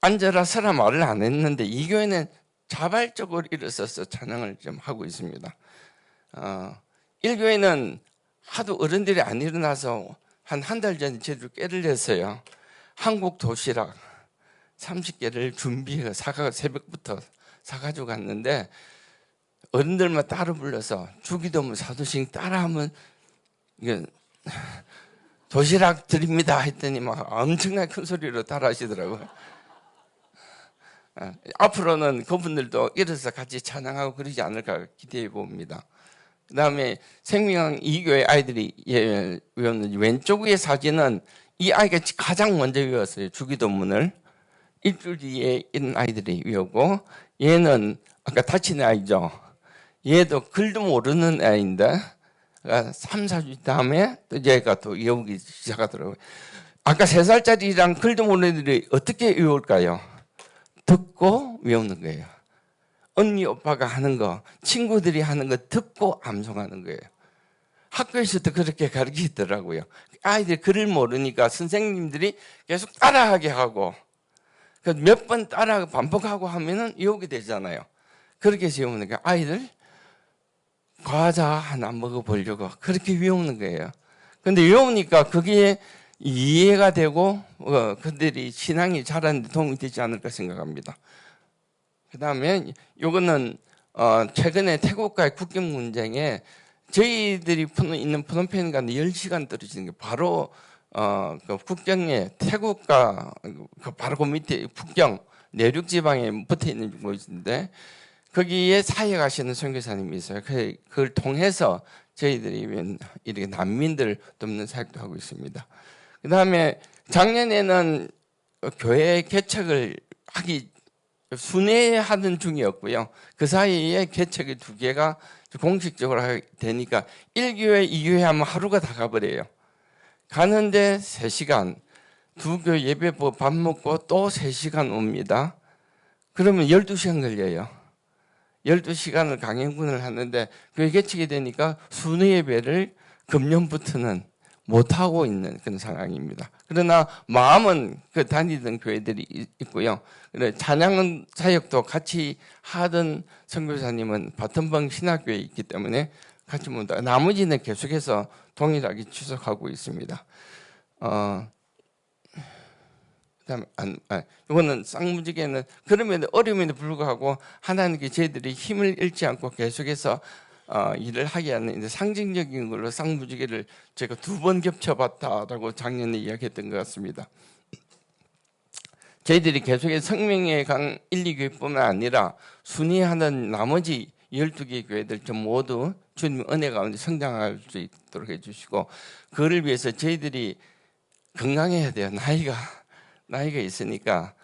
앉아라 서라 말을 안 했는데 2교회는 자발적으로 일어서서 찬양을 좀 하고 있습니다. 1교회는 하도 어른들이 안 일어나서 한 달 전에 제대로 깨를 냈어요. 한국 도시락 30개를 준비해서 새벽부터 사가지고 갔는데, 어른들만 따로 불러서 주기도문 사도신 따라하면 이게 도시락 드립니다 했더니 막 엄청나게 큰 소리로 따라하시더라고요. 앞으로는 그분들도 일어서 같이 찬양하고 그러지 않을까 기대해 봅니다. 그 다음에 생명강 2교회 아이들이 외웠는지, 왼쪽 위에 사진은 이 아이가 가장 먼저 외웠어요. 주기도문을. 일주일 뒤에 있는 아이들이 외우고, 얘는 아까 다친 아이죠. 얘도 글도 모르는 아이인데 3, 4주 다음에 또 얘가 또 외우기 시작하더라고요. 아까 3살짜리랑 글도 모르는 애들이 어떻게 외울까요? 듣고 외우는 거예요. 언니 오빠가 하는 거, 친구들이 하는 거 듣고 암송하는 거예요. 학교에서도 그렇게 가르치더라고요. 아이들이 글을 모르니까 선생님들이 계속 따라하게 하고, 몇 번 따라 반복하고 하면은 외우게 되잖아요. 그렇게 해서 외우는 게, 아이들 과자 하나 먹어보려고 그렇게 외우는 거예요. 근데 외우니까 그게 이해가 되고 그들이 신앙이 자라는 데 도움이 되지 않을까 생각합니다. 그 다음에 요거는 최근에 태국과의 국경 문쟁에 저희들이 있는 프놈펜과 10시간 떨어지는 게 바로 그 국경에 태국과 바로 그 밑에 국경 내륙 지방에 붙어 있는 곳인데, 거기에 사역하시는 선교사님이 있어요. 그걸 통해서 저희들이 이렇게 난민들 돕는 사역도 하고 있습니다. 그 다음에 작년에는 교회 개척을 순회하는 중이었고요. 그 사이에 개척이 2개가 공식적으로 하게 되니까 1교회, 2교회 하면 하루가 다 가버려요. 가는데 3시간, 2교회 예배 보고 밥 먹고 또 3시간 옵니다. 그러면 12시간 걸려요. 12시간을 강행군을 하는데, 그게 개척이 되니까 순회 예배를 금년부터는 못하고 있는 그런 상황입니다. 그러나 마음은 그 다니던 교회들이 있고요. 찬양 사역도 같이 하던 선교사님은 바텀벙 신학교에 있기 때문에 같이 못 하고, 나머지는 계속해서 동일하게 추석하고 있습니다. 그다음에 이거는 쌍무지개는 그럼에도 어려움에도 불구하고 하나님께 저희들이 힘을 잃지 않고 계속해서 일을 하게 하는 상징적인 걸로 쌍무지개를 제가 2번 겹쳐봤다라고 작년에 이야기했던 것 같습니다. 저희들이 계속해서 성명의 강 1, 2교회뿐만 아니라 순위하는 나머지 12개 교회들 좀 모두 주님 은혜 가운데 성장할 수 있도록 해주시고, 그를 위해서 저희들이 건강해야 돼요. 나이가 있으니까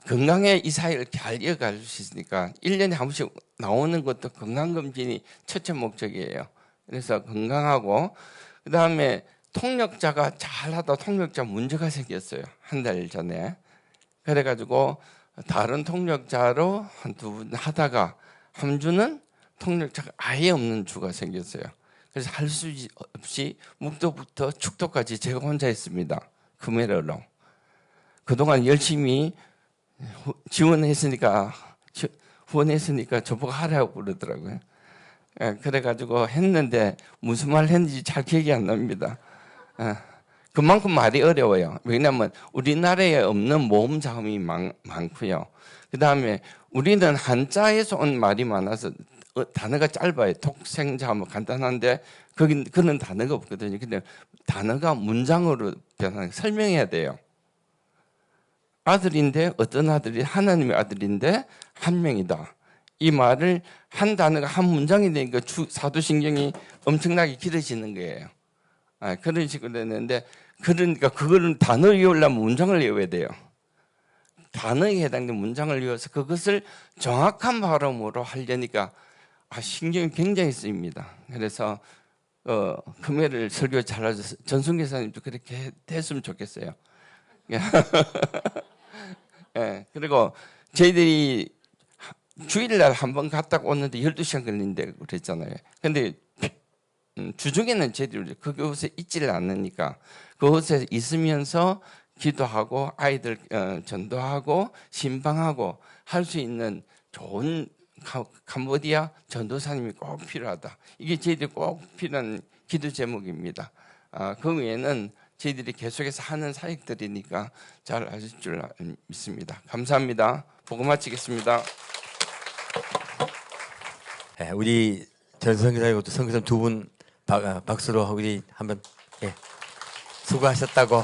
건강에 이 사회를 잘 이어갈 수 있으니까 1년에 한 번씩 나오는 것도 건강검진이 첫째 목적이에요. 그래서 건강하고, 그 다음에 통역자가 잘하다 통역자 문제가 생겼어요. 한 달 전에. 그래가지고 다른 통역자로 한 2분 하다가 한 주는 통역자가 아예 없는 주가 생겼어요. 그래서 할 수 없이 묵도부터 축도까지 제가 혼자 했습니다. 금요일로. 그동안 열심히 지원했으니까, 후원했으니까 저보고 하라고 그러더라고요. 그래가지고 했는데 무슨 말 했는지 잘 기억이 안 납니다. 그만큼 말이 어려워요. 왜냐하면 우리나라에 없는 모음 자음이 많고요. 그 다음에 우리는 한자에서 온 말이 많아서 단어가 짧아요. 독생자음 간단한데 그런 단어가 없거든요. 근데 단어가 문장으로 설명해야 돼요. 아들인데, 어떤 아들이 하나님의 아들인데 한 명이다. 이 말을 한 단어가 한 문장이 되니까 사도신경이 엄청나게 길어지는 거예요. 그런 식으로 되는데, 그러니까 그거를 단어 외우려면 문장을 외워야 돼요. 단어에 해당되는 문장을 외워서 그것을 정확한 발음으로 하려니까 신경이 굉장히 쓰입니다. 그래서 금요일 설교 잘하셔서 전순교사님도 그렇게 됐으면 좋겠어요. 예, 그리고 저희들이 주일날 한 번 갔다 오는데 12시간 걸린다고 그랬잖아요. 근데 주중에는 저희들이 그곳에 있지를 않으니까 그곳에 있으면서 기도하고 아이들 전도하고 신방하고 할 수 있는 좋은 캄보디아 전도사님이 꼭 필요하다. 이게 저희들이 꼭 필요한 기도 제목입니다. 그 외에는 저희들이 계속해서 하는 사역들이니까 잘 아실 줄 믿습니다. 감사합니다. 보고 마치겠습니다. 네, 우리 전 선교사님 또 선교사님 두 분 박수로 우리 한번 수고하셨다고.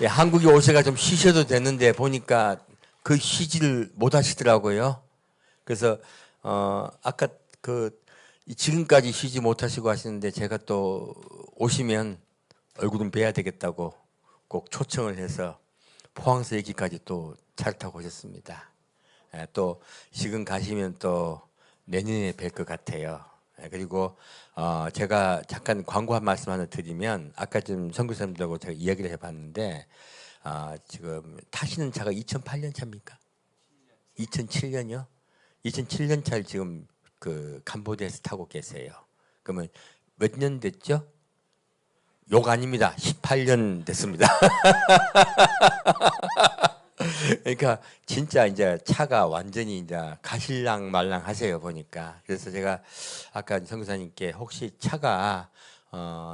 한국에 오셔가 좀 쉬셔도 되는데 보니까 그 쉬지를 못 하시더라고요. 그래서 아까 지금까지 쉬지 못하시고 하시는데 제가 또 오시면 얼굴 좀 뵈야 되겠다고 꼭 초청을 해서 포항서 여기까지 또 차를 타고 오셨습니다. 또 지금 가시면 또 내년에 뵐 것 같아요. 그리고 제가 잠깐 광고 한 말씀 하나 드리면 아까 좀 선교사님들하고 제가 이야기를 해봤는데 지금 타시는 차가 2008년 차입니까? 2007년이요? 2007년 차를 지금 그 캄보디아에서 타고 계세요. 그러면 몇 년 됐죠? 욕 아닙니다. 18년 됐습니다. 그러니까 진짜 이제 차가 완전히 이제 가실랑 말랑 하세요 보니까. 그래서 제가 아까 선교사님께 혹시 차가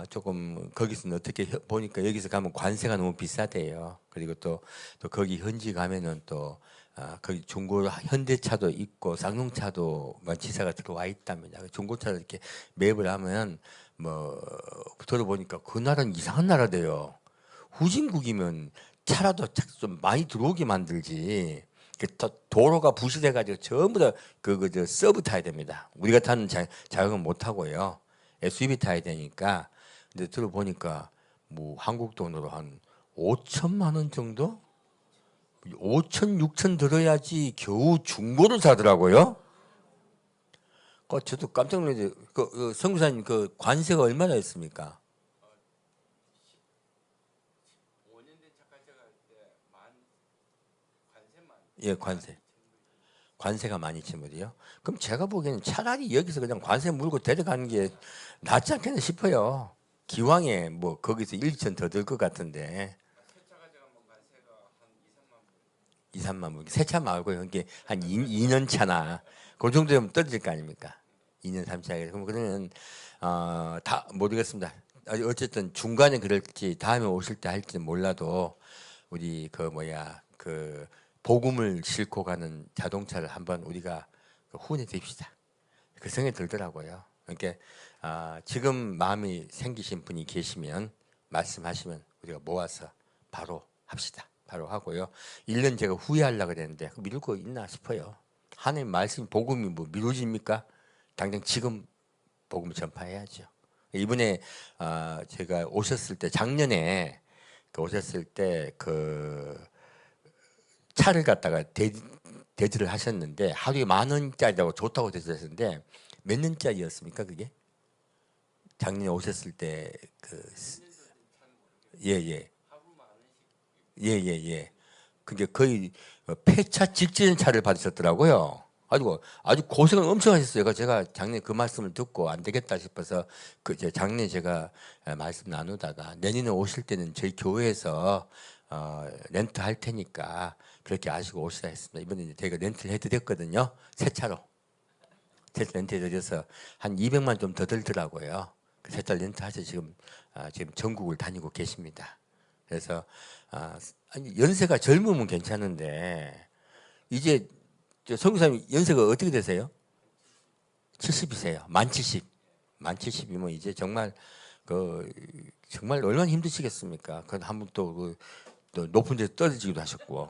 조금 거기서는 어떻게 보니까 여기서 가면 관세가 너무 비싸대요. 그리고 또 거기 현지 가면은 또 거기 중고 현대차도 있고 쌍용차도 지사가 들어와 있답니다. 중고차를 이렇게 매입을 하면 뭐 들어보니까 그 나라는 이상한 나라대요. 후진국이면 차라도 좀 많이 들어오게 만들지. 도로가 부실해가지고 전부 다 저 서브 타야 됩니다. 우리가 타는 자격은 못 타고요. SUV 타야 되니까. 근데 들어보니까 뭐 한국 돈으로 한 5천만 원 정도? 5천, 6천 들어야지 겨우 중고를 사더라고요. 저도 깜짝 놀랐어요. 선교사님 그 관세가 얼마나 있습니까? 예, 관세가 많이 치물이요. 그럼 제가 보기에는 차라리 여기서 그냥 관세 물고 데려가는 게 낫지 않겠나 싶어요. 기왕에 뭐 거기서 1천 더 들 것 같은데. 2, 3만 불. 새 차 말고요. 이게 한 2년 차나 그 정도 되면 떨어질 거 아닙니까? 2년, 3차. 그러면 다 모르겠습니다. 어쨌든 중간에 그럴지 다음에 오실 때 할지 몰라도 우리 복음을 싣고 가는 자동차를 한번 우리가 후원해 드립시다. 그 생각이 들더라고요. 그러니까 지금 마음이 생기신 분이 계시면 말씀하시면 우리가 모아서 바로 합시다. 바로 하고요. 1년 제가 후회하려고 그랬는데 미룰 거 있나 싶어요. 하나님 말씀 복음이 뭐 미루집니까? 당장 지금 복음 전파해야죠. 이번에 제가 오셨을 때 작년에 오셨을 때 차를 갖다가 대지를 하셨는데 하루에 10,000원짜리라고 좋다고 대지하셨는데 몇 년짜리였습니까 그게? 작년에 오셨을 때 예예. 그게 거의 폐차 직전 차를 받으셨더라고요. 아주 고생을 엄청 하셨어요. 제가 작년에 그 말씀을 듣고 안 되겠다 싶어서 작년에 제가 말씀 나누다가 내년에 오실 때는 저희 교회에서 렌트 할 테니까 그렇게 아시고 오시라 했습니다. 이번에 제가 렌트를 해드렸거든요. 새 차로. 렌트 해드려서 한 200만 좀 더 들더라고요. 새 차 렌트 하셔서 지금 전국을 다니고 계십니다. 그래서 연세가 젊으면 괜찮은데 이제 선교사님 연세가 어떻게 되세요? 70이세요. 만 70. 만 70이면 이제 정말 정말 얼마나 힘드시겠습니까? 한번 또 높은 데서 떨어지기도 하셨고.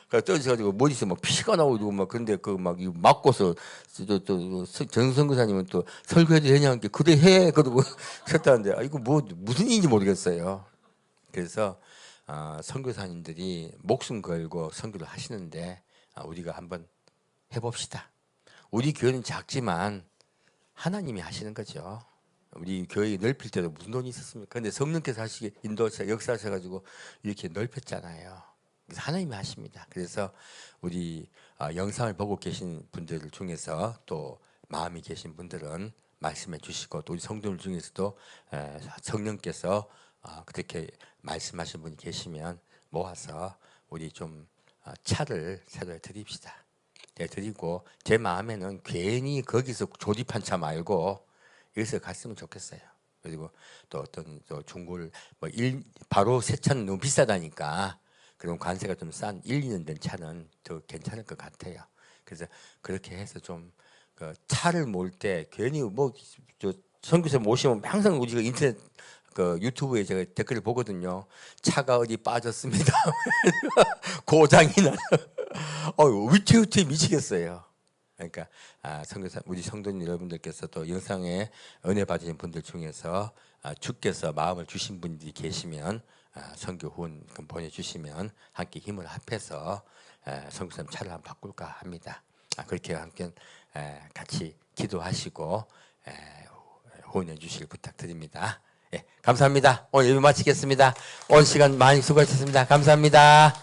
떨어져가지고 머리에서 막 피가 나오고 막 그런데 맞고서 정 선교사님은 또 설교해도 되냐는 게 그래 해 그러고 셨다는데 이거 무슨 일인지 모르겠어요. 그래서 선교사님들이 목숨 걸고 선교를 하시는데 우리가 한번 해봅시다. 우리 교회는 작지만 하나님이 하시는 거죠. 우리 교회 넓힐 때도 무슨 돈이 있었습니까? 그런데 성령께서 하시기 인도하셔 역사하셔가지고 이렇게 넓혔잖아요. 그래서 하나님이 하십니다. 그래서 우리 영상을 보고 계신 분들 중에서 또 마음이 계신 분들은 말씀해 주시고 또 우리 성도들 중에서도 성령께서 그렇게 말씀하신 분이 계시면 모아서 우리 좀 차를 새로 드립시다. 드리고 제 마음에는 괜히 거기서 조립한 차 말고 여기서 갔으면 좋겠어요. 그리고 또 어떤 중고를 바로 새 차는 너무 비싸다니까 그럼 관세가 좀 싼 1, 2년 된 차는 더 괜찮을 것 같아요. 그래서 그렇게 해서 좀 그 차를 몰 때 괜히 선교사 모시면 항상 우리가 인터넷 그 유튜브에 제가 댓글을 보거든요. 차가 어디 빠졌습니다. 고장이 나. 위태위태 미치겠어요. 그러니까 선교사 우리 성도님 여러분들께서 또 영상에 은혜 받으신 분들 중에서 주께서 마음을 주신 분들이 계시면 선교 후원 보내주시면 함께 힘을 합해서 선교사님 차를 한번 바꿀까 합니다. 그렇게 함께 같이 기도하시고 후원해 주시길 부탁드립니다. 감사합니다. 오늘 예배 마치겠습니다. 오늘 시간 많이 수고하셨습니다. 감사합니다.